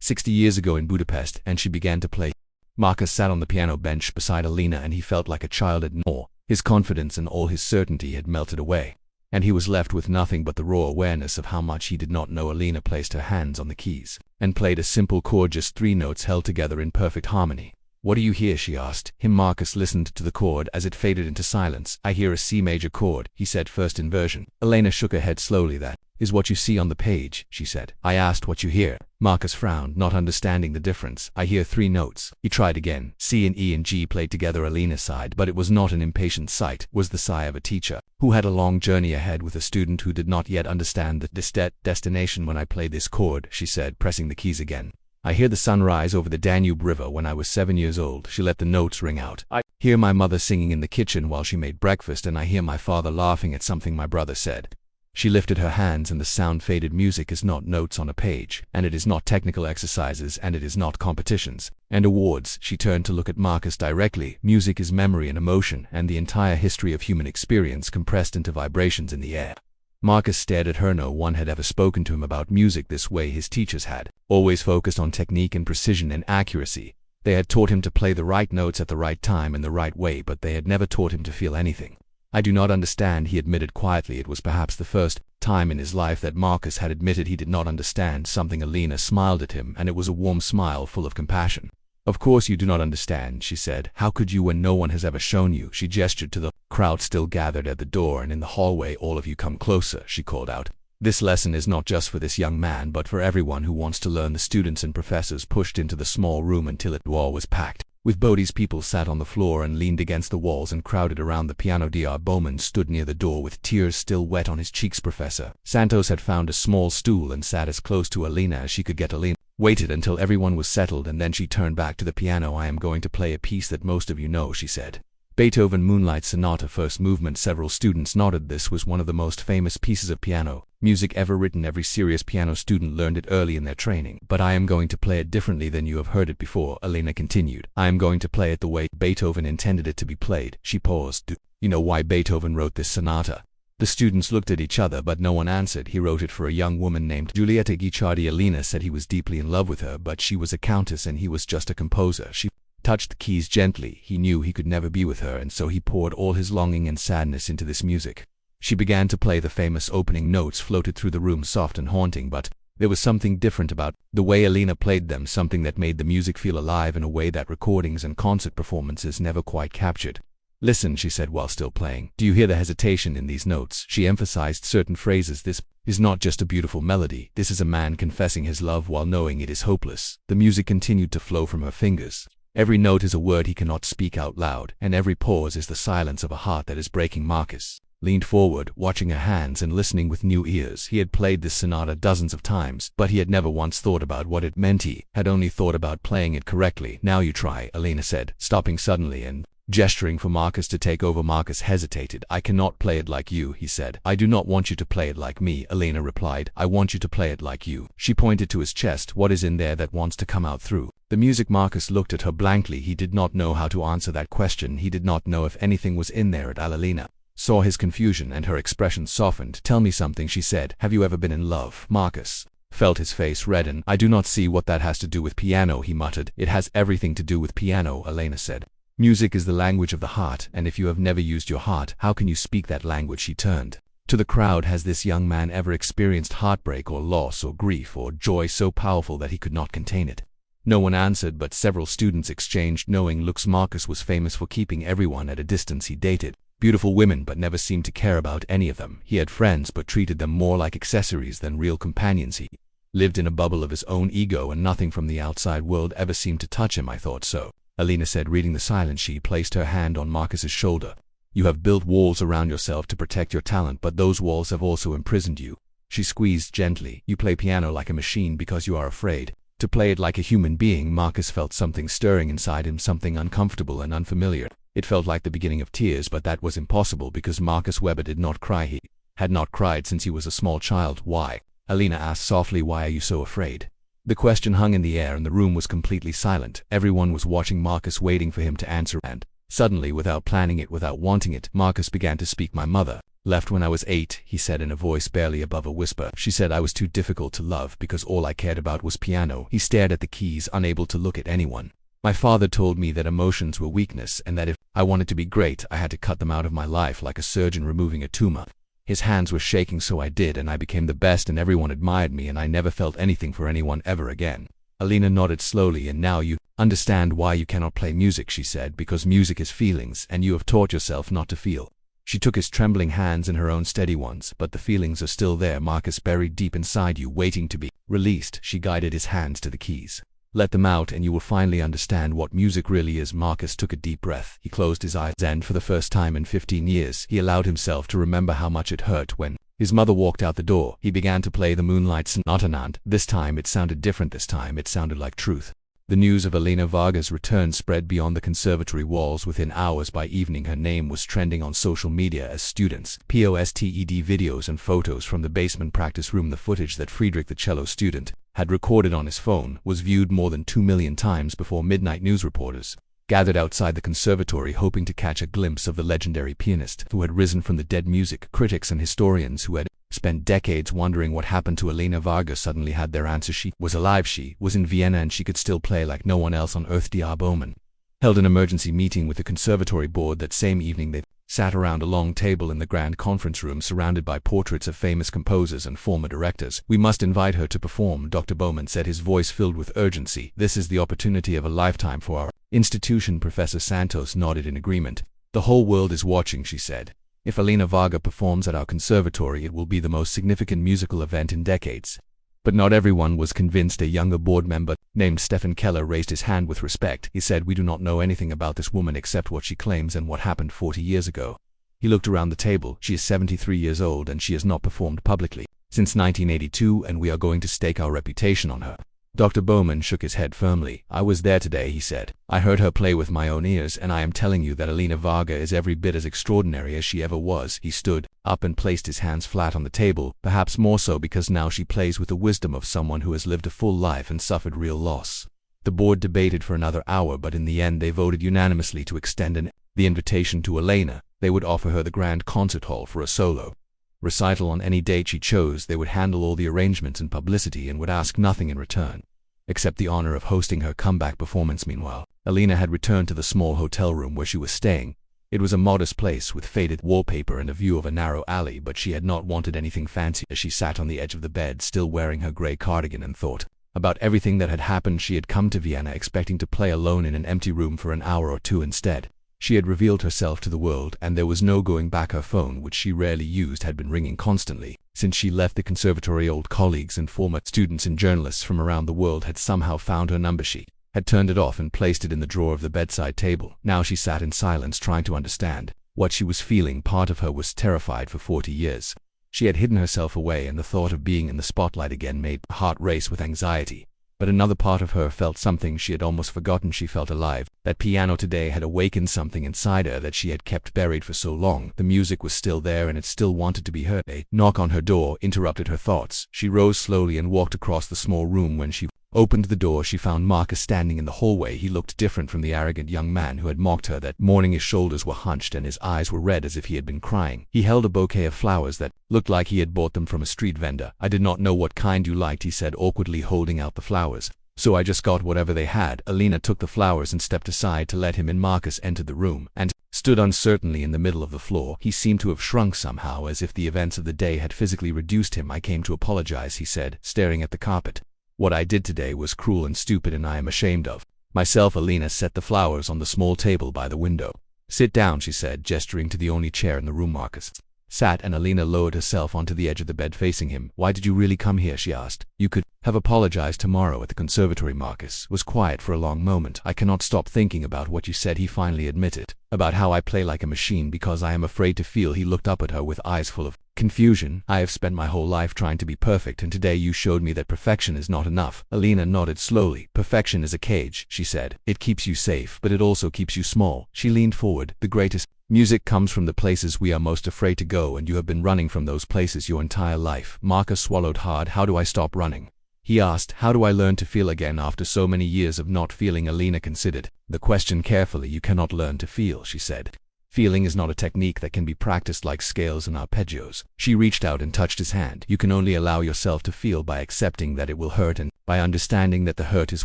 60 years ago in Budapest," and she began to play. Marcus sat on the piano bench beside Alina, and he felt like a child at all. His confidence and all his certainty had melted away, and he was left with nothing but the raw awareness of how much he did not know. Alina placed her hands on the keys and played a simple chord, just 3 notes held together in perfect harmony. "What do you hear?" she asked him. Marcus listened to the chord as it faded into silence. "I hear a C major chord," he said, first inversion. Alina shook her head slowly. "That is what you see on the page," she said. "I asked what you hear." Marcus frowned, not understanding the difference. "I hear 3 notes." He tried again. C and E and G played together. Alina sighed, but it was not an impatient sigh. It was the sigh of a teacher who had a long journey ahead with a student who did not yet understand the destination. "When I play this chord," she said, pressing the keys again, "I hear the sun rise over the Danube River. When I was 7 years old." She let the notes ring out. "I hear my mother singing in the kitchen while she made breakfast, and I hear my father laughing at something my brother said." She lifted her hands, and the sound faded. "Music is not notes on a page, and it is not technical exercises, and it is not competitions and awards." She turned to look at Marcus directly. "Music is memory and emotion, and the entire history of human experience compressed into vibrations in the air." Marcus stared at her. No one had ever spoken to him about music this way. His teachers had always focused on technique and precision and accuracy. They had taught him to play the right notes at the right time in the right way, but they had never taught him to feel anything. "I do not understand," he admitted quietly. It was perhaps the first time in his life that Marcus had admitted he did not understand something. Alina smiled at him, and it was a warm smile full of compassion. "Of course you do not understand," she said. "How could you when no one has ever shown you?" She gestured to the crowd still gathered at the door and in the hallway. "All of you come closer," she called out. "This lesson is not just for this young man, but for everyone who wants to learn." The students and professors pushed into the small room until it all was packed with bodies. People sat on the floor and leaned against the walls and crowded around the piano. Dr. Bowman stood near the door with tears still wet on his cheeks. Professor Santos had found a small stool and sat as close to Alina as she could get. Alina waited until everyone was settled, and then she turned back to the piano. "I am going to play a piece that most of you know," she said. "Beethoven Moonlight Sonata, first movement." Several students nodded. This was one of the most famous pieces of piano music ever written. Every serious piano student learned it early in their training. "But I am going to play it differently than you have heard it before," Alina continued. "I am going to play it the way Beethoven intended it to be played." She paused. "Do you know why Beethoven wrote this sonata?" The students looked at each other, but no one answered. "He wrote it for a young woman named Giulietta Guicciardi." Alina said he was deeply in love with her, but she was a countess and he was just a composer. She touched the keys gently. He knew he could never be with her, and so he poured all his longing and sadness into this music. She began to play. The famous opening notes floated through the room, soft and haunting, but there was something different about the way Alina played them, something that made the music feel alive in a way that recordings and concert performances never quite captured. "Listen," she said while still playing. "Do you hear the hesitation in these notes?" She emphasized certain phrases. "This is not just a beautiful melody. This is a man confessing his love while knowing it is hopeless. The music continued to flow from her fingers. Every note is a word he cannot speak out loud, and every pause is the silence of a heart that is breaking. Marcus leaned forward, watching her hands and listening with new ears. He had played this sonata dozens of times, but he had never once thought about what it meant. He had only thought about playing it correctly. "Now you try," Elena said, stopping suddenly and gesturing for Marcus to take over. Marcus hesitated. "I cannot play it like you," he said. "I do not want you to play it like me," Elena replied. "I want you to play it like you." She pointed to his chest. "What is in there that wants to come out through the music?" Marcus looked at her blankly. He did not know how to answer that question. He did not know if anything was in there. Elena saw his confusion and her expression softened. "Tell me something," she said. "Have you ever been in love?" Marcus felt his face redden. "I do not see what that has to do with piano," he muttered. "It has everything to do with piano," Elena said. "Music is the language of the heart, and if you have never used your heart, how can you speak that language?" She turned to the crowd. "Has this young man ever experienced heartbreak or loss or grief or joy so powerful that he could not contain it?" No one answered, but several students exchanged knowing looks. Marcus was famous for keeping everyone at a distance. He dated beautiful women but never seemed to care about any of them. He had friends but treated them more like accessories than real companions. He lived in a bubble of his own ego and nothing from the outside world ever seemed to touch him. "I thought so," Elena said, reading the silence. She placed her hand on Marcus's shoulder. "You have built walls around yourself to protect your talent, but those walls have also imprisoned you." She squeezed gently. "You play piano like a machine because you are afraid to play it like a human being." Marcus felt something stirring inside him, something uncomfortable and unfamiliar. It felt like the beginning of tears, but that was impossible because Marcus Weber did not cry. He had not cried since he was a small child. "Why?" Elena asked softly. "Why are you so afraid?" The question hung in the air and the room was completely silent. Everyone was watching Marcus, waiting for him to answer, and suddenly, without planning it, without wanting it, Marcus began to speak. "My mother left when I was 8, he said in a voice barely above a whisper. "She said I was too difficult to love because all I cared about was piano." He stared at the keys, unable to look at anyone. "My father told me that emotions were weakness and that if I wanted to be great, I had to cut them out of my life like a surgeon removing a tumor. His hands were shaking, so I did, and I became the best and everyone admired me, and I never felt anything for anyone ever again." Elena nodded slowly. "And now you understand why you cannot play music," she said, "because music is feelings and you have taught yourself not to feel." She took his trembling hands in her own steady ones. "But the feelings are still there, Marcus, buried deep inside you, waiting to be released." She guided his hands to the keys. "Let them out and you will finally understand what music really is." Marcus took a deep breath. He closed his eyes and for the first time in 15 years, he allowed himself to remember how much it hurt when his mother walked out the door. He began to play the Moonlight Sonata. This time it sounded different. This time it sounded like truth. The news of Elena Varga's return spread beyond the conservatory walls within hours. By evening, her name was trending on social media as students posted videos and photos from the basement practice room. The footage that Friedrich, the cello student, had recorded on his phone was viewed more than 2 million times before midnight. News reporters gathered outside the conservatory hoping to catch a glimpse of the legendary pianist who had risen from the dead. Music critics and historians who had spent decades wondering what happened to Elena Varga suddenly had their answer. She was alive, she was in Vienna, and she could still play like no one else on earth. Dr. Bowman held an emergency meeting with the conservatory board that same evening. They sat around a long table in the grand conference room surrounded by portraits of famous composers and former directors. "We must invite her to perform," Dr. Bowman said, his voice filled with urgency. "This is the opportunity of a lifetime for our institution." Professor Santos nodded in agreement. "The whole world is watching," she said. "If Elena Varga performs at our conservatory, it will be the most significant musical event in decades." But not everyone was convinced. A younger board member, named Stefan Keller, raised his hand with respect. He said, "We do not know anything about this woman except what she claims and what happened 40 years ago." He looked around the table. "She is 73 years old and she has not performed publicly since 1982, and we are going to stake our reputation on her." Dr. Bowman shook his head firmly. "I was there today," he said. "I heard her play with my own ears, and I am telling you that Elena Varga is every bit as extraordinary as she ever was." He stood up and placed his hands flat on the table, perhaps more so because now she plays with the wisdom of someone who has lived a full life and suffered real loss. The board debated for another hour, but in the end they voted unanimously to extend the invitation to Elena. They would offer her the Grand Concert Hall for a solo recital on any date she chose. They would handle all the arrangements and publicity and would ask nothing in return except the honor of hosting her comeback performance. Meanwhile, Elena had returned to the small hotel room where she was staying. It was a modest place with faded wallpaper and a view of a narrow alley, but she had not wanted anything fancy. As she sat on the edge of the bed, still wearing her gray cardigan, and thought about everything that had happened, she had come to Vienna expecting to play alone in an empty room for an hour or two. Instead, she had revealed herself to the world, and there was no going back. Her phone, which she rarely used, had been ringing constantly. Since she left the conservatory, old colleagues and former students and journalists from around the world had somehow found her number. She had turned it off and placed it in the drawer of the bedside table. Now she sat in silence, trying to understand what she was feeling. Part of her was terrified. For 40 years, she had hidden herself away, and the thought of being in the spotlight again made her heart race with anxiety. But another part of her felt something she had almost forgotten. She felt alive. That piano today had awakened something inside her that she had kept buried for so long. The music was still there, and it still wanted to be heard. A knock on her door interrupted her thoughts. She rose slowly and walked across the small room. When she opened the door, she found Marcus standing in the hallway. He looked different from the arrogant young man who had mocked her that morning. His shoulders were hunched and his eyes were red as if he had been crying. He held a bouquet of flowers that looked like he had bought them from a street vendor. "I did not know what kind you liked," he said awkwardly, holding out the flowers. "So I just got whatever they had." Alina took the flowers and stepped aside to let him in. Marcus entered the room and stood uncertainly in the middle of the floor. He seemed to have shrunk somehow, as if the events of the day had physically reduced him. "I came to apologize," he said, staring at the carpet. "What I did today was cruel and stupid, and I am ashamed of myself." Alina set the flowers on the small table by the window. "Sit down," she said, gesturing to the only chair in the room. Marcus sat, and Alina lowered herself onto the edge of the bed facing him. "Why did you really come here?" she asked. "You could have apologized tomorrow at the conservatory." Marcus was quiet for a long moment. "I cannot stop thinking about what you said," he finally admitted. "About how I play like a machine because I am afraid to feel." He looked up at her with eyes full of confusion. "I have spent my whole life trying to be perfect, and today you showed me that perfection is not enough." Alina nodded slowly. "Perfection is a cage," she said. "It keeps you safe, but it also keeps you small." She leaned forward. "The greatest music comes from the places we are most afraid to go, and you have been running from those places your entire life." Marcus swallowed hard. "How do I stop running?" he asked. "How do I learn to feel again after so many years of not feeling?" Alina considered the question carefully. "You cannot learn to feel," she said. "Feeling is not a technique that can be practiced like scales and arpeggios." She reached out and touched his hand. "You can only allow yourself to feel by accepting that it will hurt and by understanding that the hurt is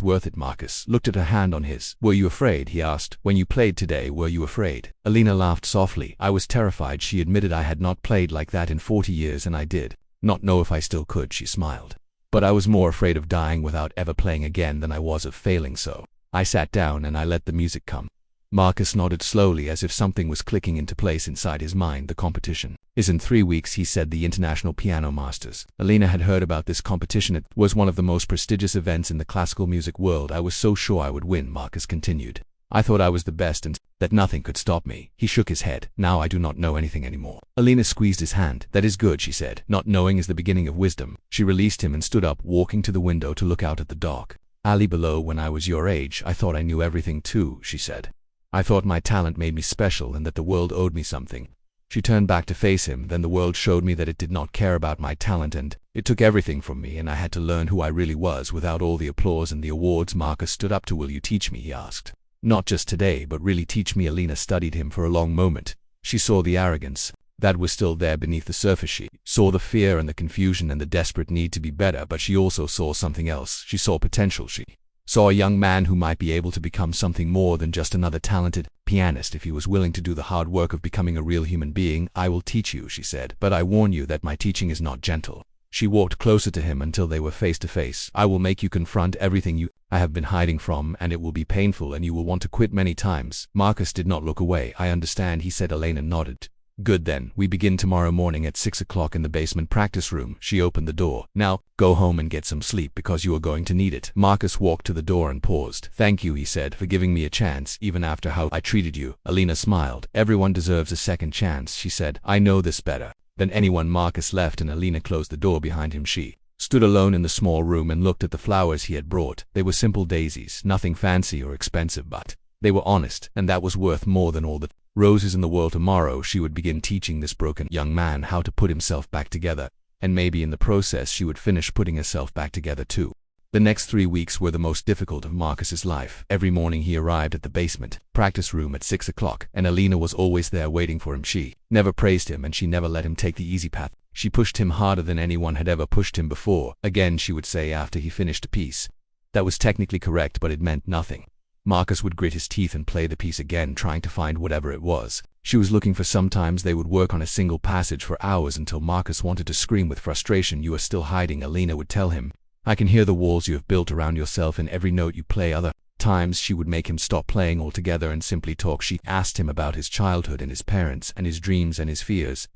worth it." Marcus looked at her hand on his. "Were you afraid?" he asked. "When you played today, were you afraid?" Alina laughed softly. "I was terrified," she admitted. "I had not played like that in 40 years, and I did not know if I still could." She smiled. "But I was more afraid of dying without ever playing again than I was of failing, so I sat down and I let the music come." Marcus nodded slowly, as if something was clicking into place inside his mind. "The competition is in 3 weeks," he said. "The International Piano Masters." Alina had heard about this competition. "It was one of the most prestigious events in the classical music world. I was so sure I would win," Marcus continued. "I thought I was the best and that nothing could stop me." He shook his head. "Now I do not know anything anymore." Alina squeezed his hand. "That is good," she said. "Not knowing is the beginning of wisdom." She released him and stood up, walking to the window to look out at the dock alley below. "When I was your age, I thought I knew everything too," she said. "I thought my talent made me special and that the world owed me something." She turned back to face him. "Then the world showed me that it did not care about my talent, and it took everything from me, and I had to learn who I really was without all the applause and the awards." Marcus stood up. "Will you teach me?" he asked. "Not just today, but really teach me." Alina studied him for a long moment. She saw the arrogance that was still there beneath the surface. She saw the fear and the confusion and the desperate need to be better, but she also saw something else. She saw potential. She saw a young man who might be able to become something more than just another talented pianist if he was willing to do the hard work of becoming a real human being. "I will teach you," she said, "but I warn you that my teaching is not gentle." She walked closer to him until they were face to face. "I will make you confront everything I have been hiding from, and it will be painful and you will want to quit many times." Marcus did not look away. "I understand," he said. Alina nodded. "Good then. We begin tomorrow morning at 6 o'clock in the basement practice room." She opened the door. "Now, go home and get some sleep because you are going to need it." Marcus walked to the door and paused. "Thank you," he said, "for giving me a chance, even after how I treated you." Alina smiled. "Everyone deserves a second chance," she said. "I know this better than anyone." Marcus left and Alina closed the door behind him. She stood alone in the small room and looked at the flowers he had brought. They were simple daisies, nothing fancy or expensive, but they were honest, and that was worth more than all the roses in the world. Tomorrow she would begin teaching this broken young man how to put himself back together, and maybe in the process she would finish putting herself back together too. The next 3 weeks were the most difficult of Marcus's life. Every morning he arrived at the basement practice room at 6 o'clock, and Alina was always there waiting for him. She never praised him, and she never let him take the easy path. She pushed him harder than anyone had ever pushed him before. Again, she would say after he finished a piece that was technically correct, but it meant nothing, Marcus would grit his teeth and play the piece again, trying to find whatever it was she was looking for. Sometimes they would work on a single passage for hours until Marcus wanted to scream with frustration. "You are still hiding," Alina would tell him. "I can hear the walls you have built around yourself in every note you play." Other Sometimes she would make him stop playing altogether and simply talk. She asked him about his childhood and his parents and his dreams and his fears.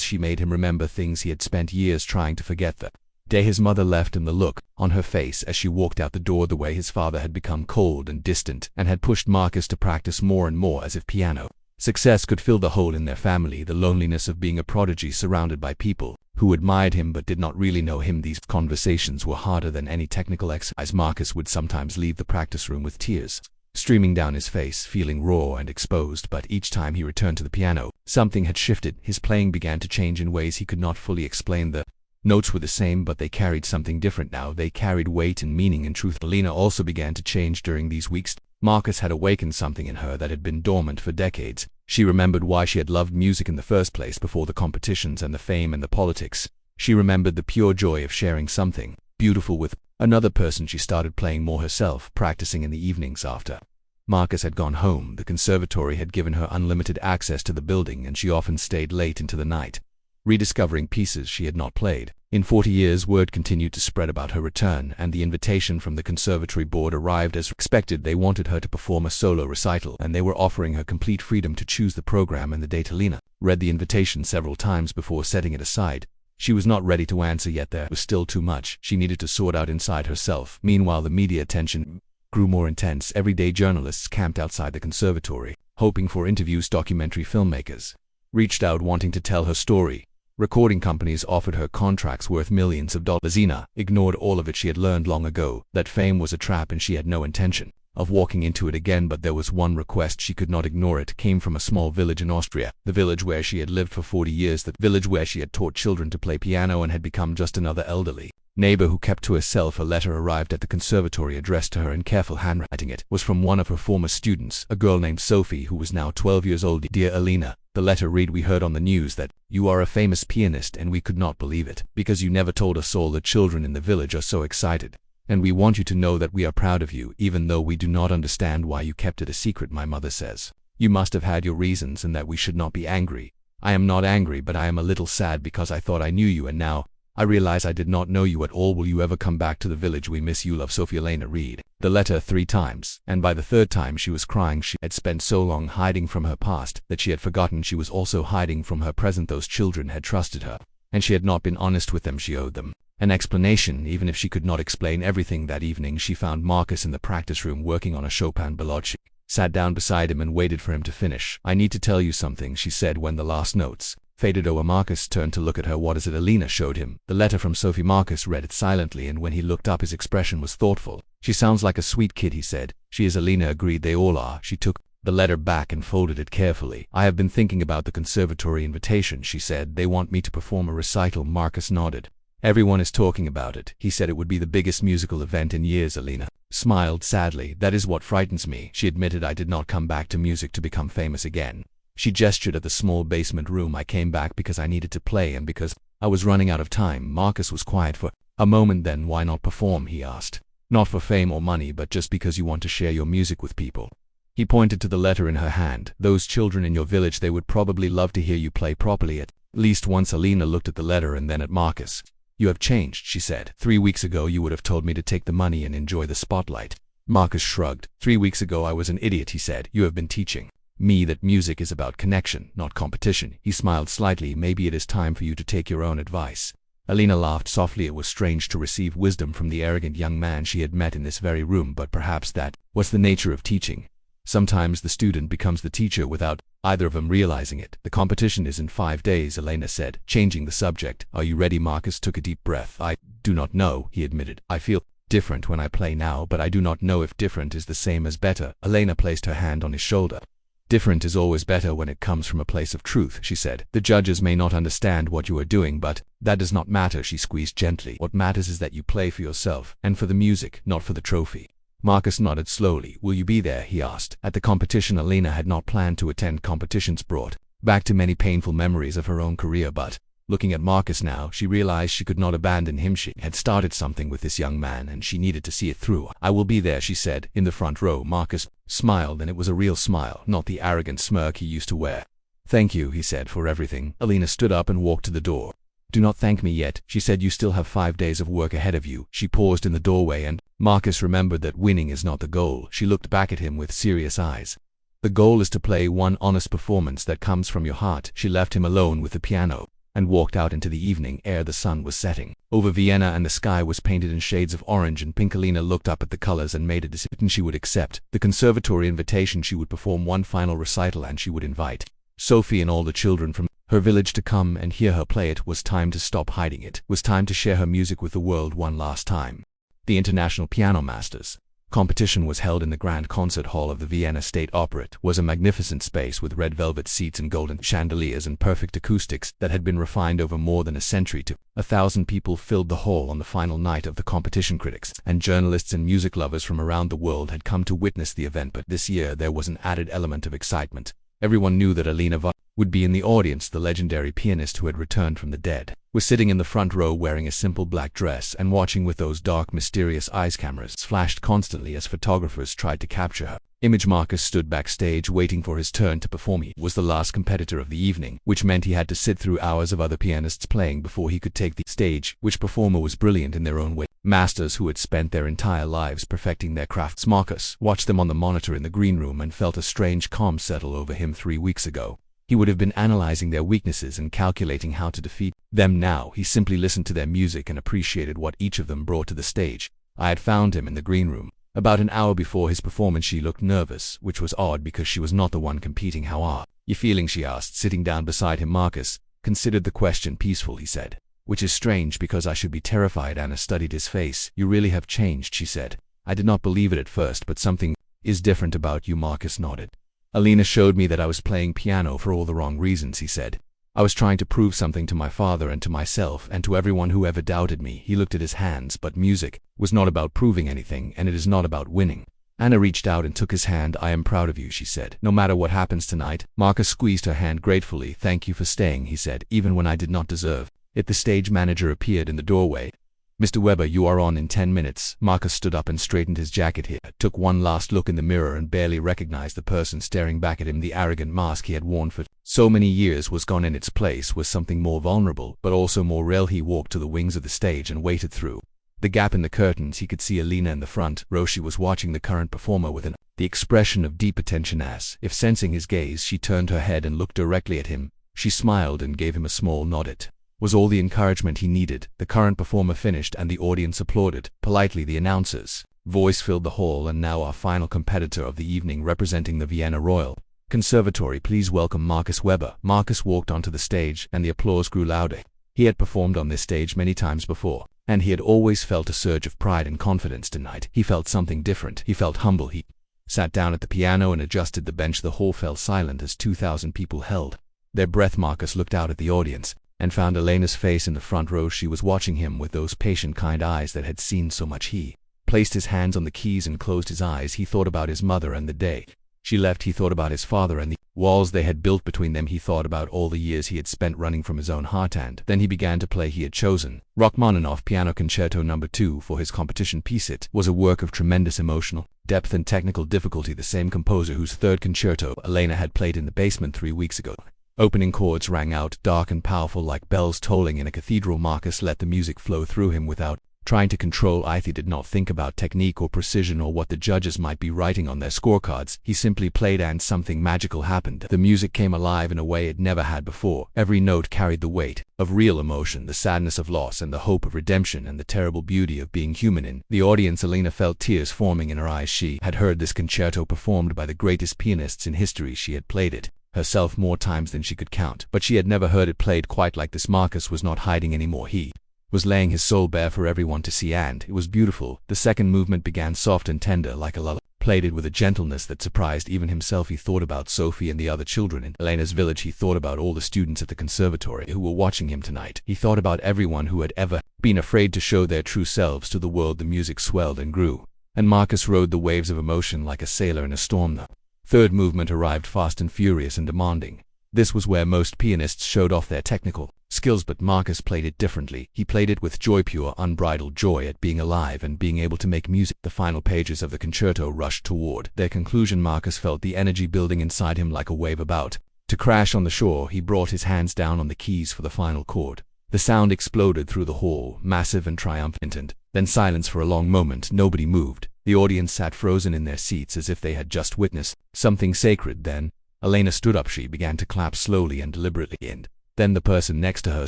She made him remember things he had spent years trying to forget. The day his mother left him, the look on her face as she walked out the door, the way his father had become cold and distant and had pushed Marcus to practice more and more as if piano success could fill the hole in their family, the loneliness of being a prodigy surrounded by people who admired him but did not really know him. These conversations were harder than any technical exercise. Marcus would sometimes leave the practice room with tears streaming down his face, feeling raw and exposed, but each time he returned to the piano, something had shifted. His playing began to change in ways he could not fully explain. The notes were the same, but they carried something different now. They carried weight and meaning and truth. Alina also began to change during these weeks. Marcus had awakened something in her that had been dormant for decades. She remembered why she had loved music in the first place, before the competitions and the fame and the politics. She remembered the pure joy of sharing something beautiful with another person. She started playing more herself, practicing in the evenings after Marcus had gone home. The conservatory had given her unlimited access to the building, and she often stayed late into the night, rediscovering pieces she had not played in 40 years. Word continued to spread about her return, and the invitation from the conservatory board arrived as expected. They wanted her to perform a solo recital, and they were offering her complete freedom to choose the program and the date. Alina read the invitation several times before setting it aside. She was not ready to answer yet. There was still too much she needed to sort out inside herself. Meanwhile, the media attention grew more intense. Every day journalists camped outside the conservatory, hoping for interviews. Documentary filmmakers reached out wanting to tell her story. Recording companies offered her contracts worth millions of dollars. Alina ignored all of it. She had learned long ago that fame was a trap, and she had no intention of walking into it again. But there was one request she could not ignore. It came from a small village in Austria, the village where she had lived for 40 years, the village where she had taught children to play piano and had become just another elderly neighbor who kept to herself. A letter arrived at the conservatory addressed to her in careful handwriting. It was from one of her former students, a girl named Sophie, who was now 12 years old. Dear Alina, the letter read, we heard on the news that you are a famous pianist, and we could not believe it, because you never told us all. The children in the village are so excited, and we want you to know that we are proud of you, even though we do not understand why you kept it a secret. My mother says you must have had your reasons and that we should not be angry. I am not angry, but I am a little sad because I thought I knew you, and now I realize I did not know you at all. Will you ever come back to the village? We miss you. Love, Sophie. Elena read the letter 3 times, and by the 3rd time she was crying. She had spent so long hiding from her past that she had forgotten she was also hiding from her present. Those children had trusted her, and she had not been honest with them. She owed them an explanation. Even if she could not explain everything that evening, she found Marcus in the practice room working on a Chopin ballade. She sat down beside him and waited for him to finish. I need to tell you something, she said when the last notes faded over. Marcus turned to look at her. What is it? Alina showed him the letter from Sophie. Marcus read it silently, and when he looked up his expression was thoughtful. She sounds like a sweet kid, he said. She is. Alina agreed. They all are. She took the letter back and folded it carefully. I have been thinking about the conservatory invitation, she said. They want me to perform a recital. Marcus nodded. Everyone is talking about it. He said it would be the biggest musical event in years. Alina smiled sadly. That is what frightens me, she admitted. I did not come back to music to become famous again. She gestured at the small basement room. I came back because I needed to play and because I was running out of time. Marcus was quiet for a moment. Then why not perform? He asked. Not for fame or money, but just because you want to share your music with people. He pointed to the letter in her hand. Those children in your village, they would probably love to hear you play properly at least once. Alina looked at the letter and then at Marcus. You have changed, she said. 3 weeks ago you would have told me to take the money and enjoy the spotlight. Marcus shrugged. 3 weeks ago I was an idiot, he said. You have been teaching me that music is about connection, not competition. He smiled slightly. Maybe it is time for you to take your own advice. Alina laughed softly. It was strange to receive wisdom from the arrogant young man she had met in this very room, but perhaps that was the nature of teaching. Sometimes the student becomes the teacher without either of them realizing it. The competition is in 5 days, Elena said, changing the subject. Are you ready? Marcus took a deep breath. I do not know, he admitted. I feel different when I play now, but I do not know if different is the same as better. Elena placed her hand on his shoulder. Different is always better when it comes from a place of truth, she said. The judges may not understand what you are doing, but that does not matter, she squeezed gently. What matters is that you play for yourself and for the music, not for the trophy. Marcus nodded slowly. Will you be there? He asked. At the competition, Alina had not planned to attend. Competitions brought back too many painful memories of her own career, but looking at Marcus now, she realized she could not abandon him. She had started something with this young man, and she needed to see it through. I will be there, she said, in the front row. Marcus smiled, and it was a real smile, not the arrogant smirk he used to wear. Thank you, he said, for everything. Alina stood up and walked to the door. "Do not thank me yet," she said. "You still have 5 days of work ahead of you." She paused in the doorway and Marcus remembered that winning is not the goal. She looked back at him with serious eyes. "The goal is to play one honest performance that comes from your heart." She left him alone with the piano and walked out into the evening air. The sun was setting over Vienna and the sky was painted in shades of orange and pink. Alina looked up at the colors and made a decision. She would accept the conservatory invitation. She would perform one final recital and she would invite Sophie and all the children from her village to come and hear her play. It was time to stop hiding. It was time to share her music with the world one last time. The International Piano Masters competition was held in the Grand Concert Hall of the Vienna State Opera. It was a magnificent space with red velvet seats and golden chandeliers and perfect acoustics that had been refined over more than a century. 1,000 people filled the hall on the final night of the competition. Critics and journalists and music lovers from around the world had come to witness the event, but this year there was an added element of excitement. Everyone knew that Alina would be in the audience. The legendary pianist who had returned from the dead was sitting in the front row wearing a simple black dress and watching with those dark, mysterious eyes. Cameras flashed constantly as photographers tried to capture her image. Marcus stood backstage waiting for his turn to perform. He was the last competitor of the evening, which meant he had to sit through hours of other pianists playing before he could take the stage. Which performer was brilliant in their own way? Masters who had spent their entire lives perfecting their crafts. Marcus watched them on the monitor in the green room and felt a strange calm settle over him. 3 weeks ago, he would have been analyzing their weaknesses and calculating how to defeat them. Now, he simply listened to their music and appreciated what each of them brought to the stage. I had found him in the green room about an hour before his performance. She looked nervous, which was odd because she was not the one competing. "How are you feeling?" she asked, sitting down beside him. Marcus considered the question. "Peaceful," he said. "Which is strange because I should be terrified." Anna studied his face. "You really have changed," she said. "I did not believe it at first, but something is different about you." Marcus nodded. "Alina showed me that I was playing piano for all the wrong reasons," he said. "I was trying to prove something to my father and to myself and to everyone who ever doubted me." He looked at his hands, but music was not about proving anything, and it is not about winning. Anna reached out and took his hand. "I am proud of you," she said. "No matter what happens tonight." Marcus squeezed her hand gratefully. "Thank you for staying," he said, "even when I did not deserve it." The stage manager appeared in the doorway. "Mr. Weber, you are on in 10 minutes. Marcus stood up and straightened his jacket. He took one last look in the mirror and barely recognized the person staring back at him. The arrogant mask he had worn for so many years was gone. In its place was something more vulnerable, but also more real. He walked to the wings of the stage and waited through the gap in the curtains. He could see Alina in the front row. She was watching the current performer with the expression of deep attention. As if sensing his gaze, she turned her head and looked directly at him. She smiled and gave him a small nod. It was all the encouragement he needed. The current performer finished and the audience applauded. Politely, the announcer's voice filled the hall. "And now our final competitor of the evening, representing the Vienna Royal Conservatory, please welcome Marcus Weber." Marcus walked onto the stage and the applause grew louder. He had performed on this stage many times before, and he had always felt a surge of pride and confidence. Tonight, he felt something different. He felt humble. He sat down at the piano and adjusted the bench. The hall fell silent as 2,000 people held their breath. Marcus looked out at the audience and found Elena's face in the front row. She was watching him with those patient, kind eyes that had seen so much. He placed his hands on the keys and closed his eyes. He thought about his mother and the day she left. He thought about his father and the walls they had built between them. He thought about all the years he had spent running from his own heart, and then he began to play. He had chosen Rachmaninoff Piano Concerto No. 2 for his competition piece. It was a work of tremendous emotional depth and technical difficulty. The same composer whose third concerto Elena had played in the basement 3 weeks ago. Opening chords rang out, dark and powerful like bells tolling in a cathedral. Marcus let the music flow through him without trying to control it. He did not think about technique or precision or what the judges might be writing on their scorecards. He simply played and something magical happened. The music came alive in a way it never had before. Every note carried the weight of real emotion, the sadness of loss and the hope of redemption and the terrible beauty of being human. In the audience, Elena felt tears forming in her eyes. She had heard this concerto performed by the greatest pianists in history. She had played it herself more times than she could count, but she had never heard it played quite like this. Marcus was not hiding anymore. He was laying his soul bare for everyone to see, and it was beautiful. The second movement began soft and tender like a lullaby, played it with a gentleness that surprised even himself. He thought about Sophie and the other children in Elena's village. He thought about all the students at the conservatory who were watching him tonight. He thought about everyone who had ever been afraid to show their true selves to the world. The music swelled and grew, and Marcus rode the waves of emotion like a sailor in a storm. The third movement arrived fast and furious and demanding. This was where most pianists showed off their technical skills, but Marcus played it differently. He played it with joy, pure, unbridled joy at being alive and being able to make music. The final pages of the concerto rushed toward their conclusion. Marcus felt the energy building inside him like a wave about to crash on the shore. He brought his hands down on the keys for the final chord. The sound exploded through the hall, massive and triumphant. Then silence for a long moment. Nobody moved. The audience sat frozen in their seats as if they had just witnessed something sacred. Then Elena stood up. She began to clap slowly and deliberately, and then the person next to her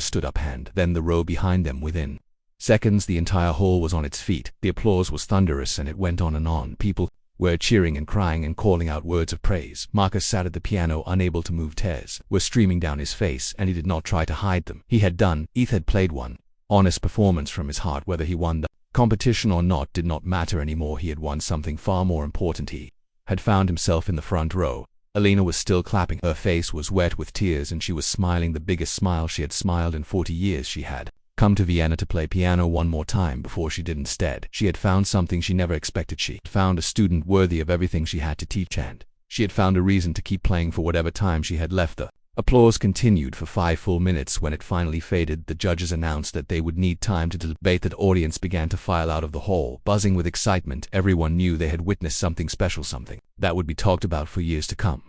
stood up, and then the row behind them. Within seconds, the entire hall was on its feet. The applause was thunderous, and it went on and on. People were cheering and crying and calling out words of praise. Marcus sat at the piano, unable to move. Tears were streaming down his face, and he did not try to hide them. He had done. Eth had played one honest performance from his heart. Whether he won the competition or not did not matter anymore. He had won something far more important. He had found himself in the front row. Elena was still clapping. Her face was wet with tears, and she was smiling the biggest smile she had smiled in 40 years. She had come to Vienna to play piano one more time before she did. Instead, she had found something she never expected. She had found a student worthy of everything she had to teach, and she had found a reason to keep playing for whatever time she had left. The applause continued for 5 full minutes. When it finally faded, the judges announced that they would need time to debate. The audience began to file out of the hall, buzzing with excitement. Everyone knew they had witnessed something special, something that would be talked about for years to come.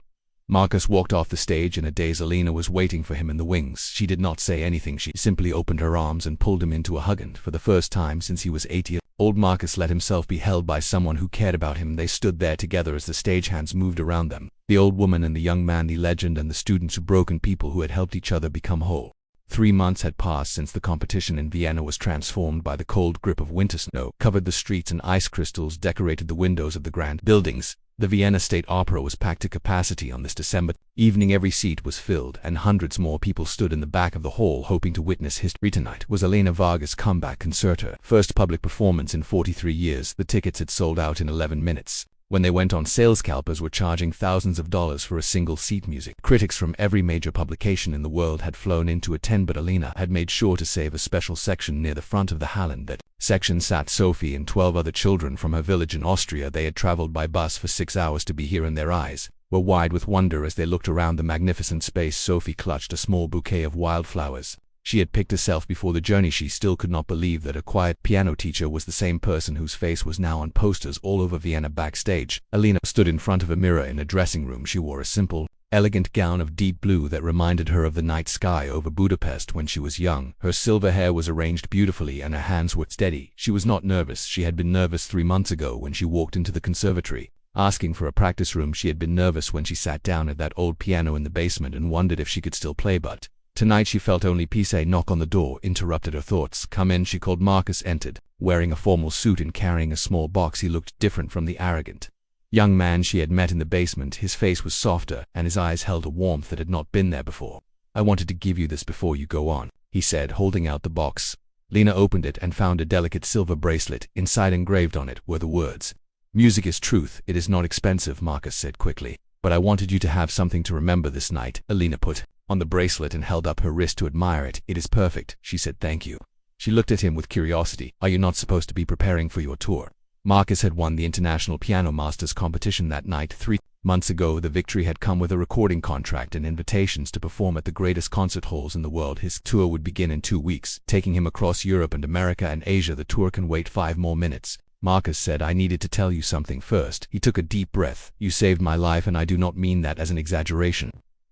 Marcus walked off the stage in a daze. Elena was waiting for him in the wings. She did not say anything. She simply opened her arms and pulled him into a hug, and for the first time since he was 8 years old, Marcus let himself be held by someone who cared about him. They stood there together as the stagehands moved around them. The old woman and the young man, the legend and the students, who broken people who had helped each other become whole. 3 months had passed since the competition in Vienna was transformed by the cold grip of winter. Snow covered the streets and ice crystals decorated the windows of the grand buildings. The Vienna State Opera was packed to capacity on this December evening. Every seat was filled, and hundreds more people stood in the back of the hall hoping to witness history. Tonight was Elena Vargas' comeback concert, her first public performance in 43 years. The tickets had sold out in 11 minutes. When they went on sale, scalpers were charging thousands of dollars for a single seat. Music critics from every major publication in the world had flown in to attend, but Elena had made sure to save a special section near the front of the Hallen. That section sat Sophie and 12 other children from her village in Austria. They had traveled by bus for 6 hours to be here, and their eyes were wide with wonder as they looked around the magnificent space. Sophie clutched a small bouquet of wildflowers. She had picked herself before the journey. She still could not believe that a quiet piano teacher was the same person whose face was now on posters all over Vienna. Backstage, Elena stood in front of a mirror in a dressing room. She wore a simple, elegant gown of deep blue that reminded her of the night sky over Budapest when she was young. Her silver hair was arranged beautifully and her hands were steady. She was not nervous. She had been nervous 3 months ago when she walked into the conservatory asking for a practice room. She had been nervous when she sat down at that old piano in the basement and wondered if she could still play, but tonight she felt only peace. A knock on the door interrupted her thoughts. "Come in," she called. Marcus entered, wearing a formal suit and carrying a small box. He looked different from the arrogant young man she had met in the basement. His face was softer, and his eyes held a warmth that had not been there before. "I wanted to give you this before you go on," he said, holding out the box. Lena opened it and found a delicate silver bracelet. Inside, engraved on it, were the words, "Music is truth. It is not expensive," Marcus said quickly. "But I wanted you to have something to remember this night." Elena put on the bracelet and held up her wrist to admire it. "It is perfect," she said. "Thank you." She looked at him with curiosity. "Are you not supposed to be preparing for your tour?" Marcus had won the International Piano Masters competition that night. 3 months ago, the victory had come with a recording contract and invitations to perform at the greatest concert halls in the world. His tour would begin in 2 weeks, taking him across Europe and America and Asia. "The tour can wait 5 more minutes." Marcus said, "I needed to tell you something first." He took a deep breath. "You saved my life, and I do not mean that as an exaggeration."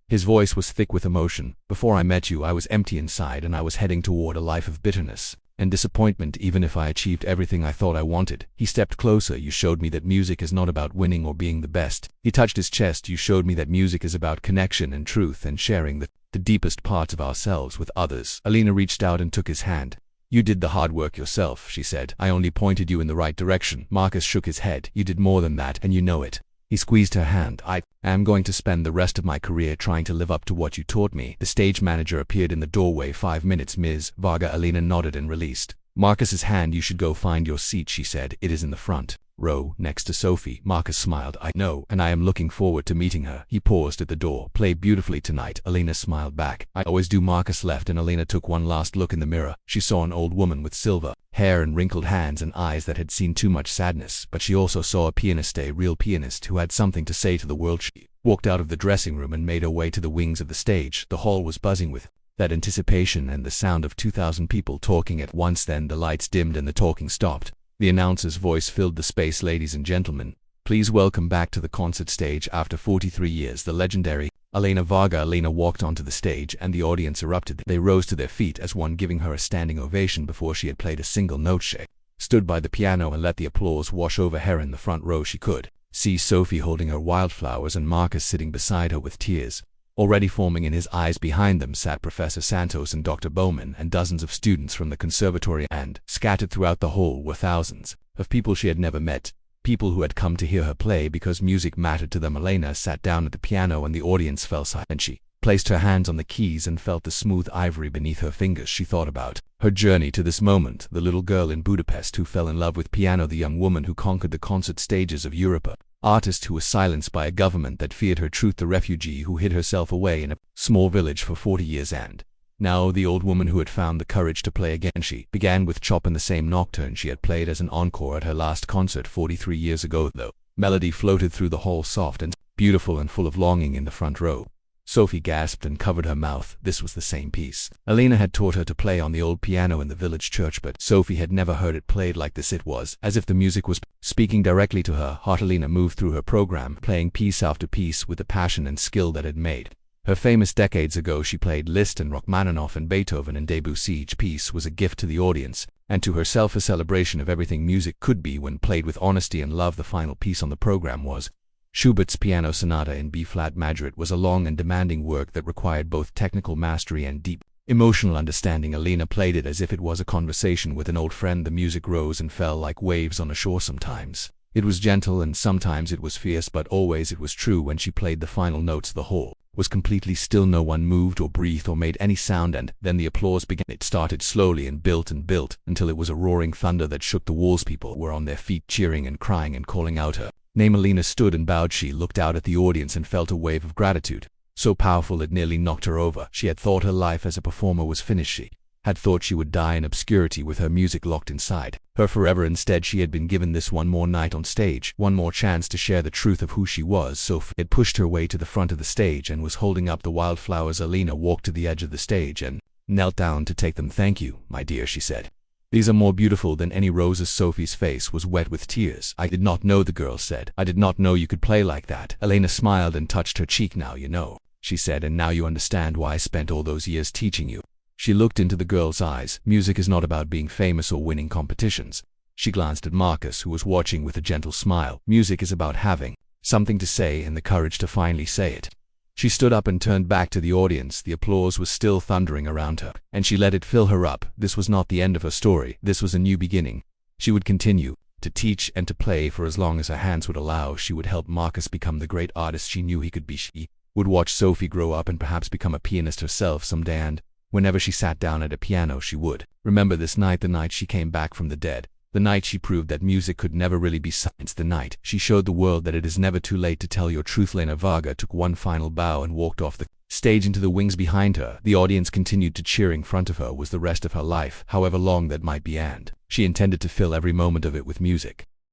His voice was thick with emotion. "Before I met you, I was empty inside, and I was heading toward a life of bitterness and disappointment, even if I achieved everything I thought I wanted." He stepped closer. "You showed me that music is not about winning or being the best." He touched his chest. "You showed me that music is about connection and truth and sharing the deepest parts of ourselves with others." Elena reached out and took his hand. "You did the hard work yourself," she said. "I only pointed you in the right direction." Marcus shook his head. "You did more than that, and you know it." He squeezed her hand. "I am going to spend the rest of my career trying to live up to what you taught me." The stage manager appeared in the doorway. 5 minutes, Ms. Varga." Elena nodded and released Marcus's hand. "You should go find your seat," she said. "It is in the front row, next to Sophie." Marcus smiled. "I know, and I am looking forward to meeting her." He paused at the door. "Play beautifully tonight." Elena smiled back. "I always do." Marcus left, and Elena took one last look in the mirror. She saw an old woman with silver hair and wrinkled hands and eyes that had seen too much sadness, but she also saw a pianist, a real pianist, who had something to say to the world. She walked out of the dressing room and made her way to the wings of the stage. The hall was buzzing with that anticipation and the sound of 2,000 people talking at once. Then the lights dimmed and the talking stopped. The announcer's voice filled the space. "Ladies and gentlemen, Please welcome back to the concert stage after 43 years the legendary Elena Varga. Elena walked onto the stage and the audience erupted. They rose to their feet as one, giving her a standing ovation before she had played a single note. She stood by the piano and let the applause wash over her. In the front row she could see Sophie holding her wildflowers and Marcus sitting beside her with tears already forming in his eyes. Behind them sat Professor Santos and Dr. Bowman and dozens of students from the conservatory, and scattered throughout the hall were thousands of people she had never met, people who had come to hear her play because music mattered to them. Elena sat down at the piano and the audience fell silent. She placed her hands on the keys and felt the smooth ivory beneath her fingers. She thought about her journey to this moment, the little girl in Budapest who fell in love with piano, the young woman who conquered the concert stages of Europe, artist who was silenced by a government that feared her truth, the refugee who hid herself away in a small village for 40 years, and now the old woman who had found the courage to play again. She began with Chopin, the same nocturne she had played as an encore at her last concert 43 years ago. Though melody floated through the hall, soft and beautiful and full of longing. In the front row, Sophie gasped and covered her mouth. This was the same piece Elena had taught her to play on the old piano in the village church, but Sophie had never heard it played like this. It was as if the music was speaking directly to her heart. Elena moved through her program, playing piece after piece with the passion and skill that had made her famous. Decades ago she played Liszt and Rachmaninoff and Beethoven and Debussy. Each piece was a gift to the audience and to herself, a celebration of everything music could be when played with honesty and love. The final piece on the program was Schubert's Piano Sonata in B-flat major. It was a long and demanding work that required both technical mastery and deep emotional understanding. Elena played it as if it was a conversation with an old friend. The music rose and fell like waves on a shore. Sometimes it was gentle and sometimes it was fierce, but always it was true. When she played the final notes, the hall was completely still. No one moved or breathed or made any sound, and then the applause began. It started slowly and built until it was a roaring thunder that shook the walls. People were on their feet, cheering and crying and calling out her name. Elena stood and bowed. She looked out at the audience and felt a wave of gratitude, so powerful it nearly knocked her over. She had thought her life as a performer was finished. She had thought she would die in obscurity with her music locked inside her forever. Instead, she had been given this one more night on stage, one more chance to share the truth of who she was. Sophie had pushed her way to the front of the stage and was holding up the wildflowers. Elena walked to the edge of the stage and knelt down to take them. "Thank you, my dear," she said. "These are more beautiful than any roses." Sophie's face was wet with tears. "I did not know," the girl said. "I did not know you could play like that." Elena smiled and touched her cheek. "Now you know," she said, "and now you understand why I spent all those years teaching you." She looked into the girl's eyes. "Music is not about being famous or winning competitions." She glanced at Marcus, who was watching with a gentle smile. "Music is about having something to say and the courage to finally say it." She stood up and turned back to the audience. The applause was still thundering around her, and she let it fill her up. This was not the end of her story. This was a new beginning. She would continue to teach and to play for as long as her hands would allow. She would help Marcus become the great artist she knew he could be. She would watch Sophie grow up and perhaps become a pianist herself someday, and whenever she sat down at a piano she would remember this night, the night she came back from the dead, the night she proved that music could never really be silenced, the night she showed the world that it is never too late to tell your truth. Elena Varga took one final bow and walked off the stage into the wings behind her. The audience continued to cheer. In front of her was the rest of her life, however long that might be, and she intended to fill every moment of it with music.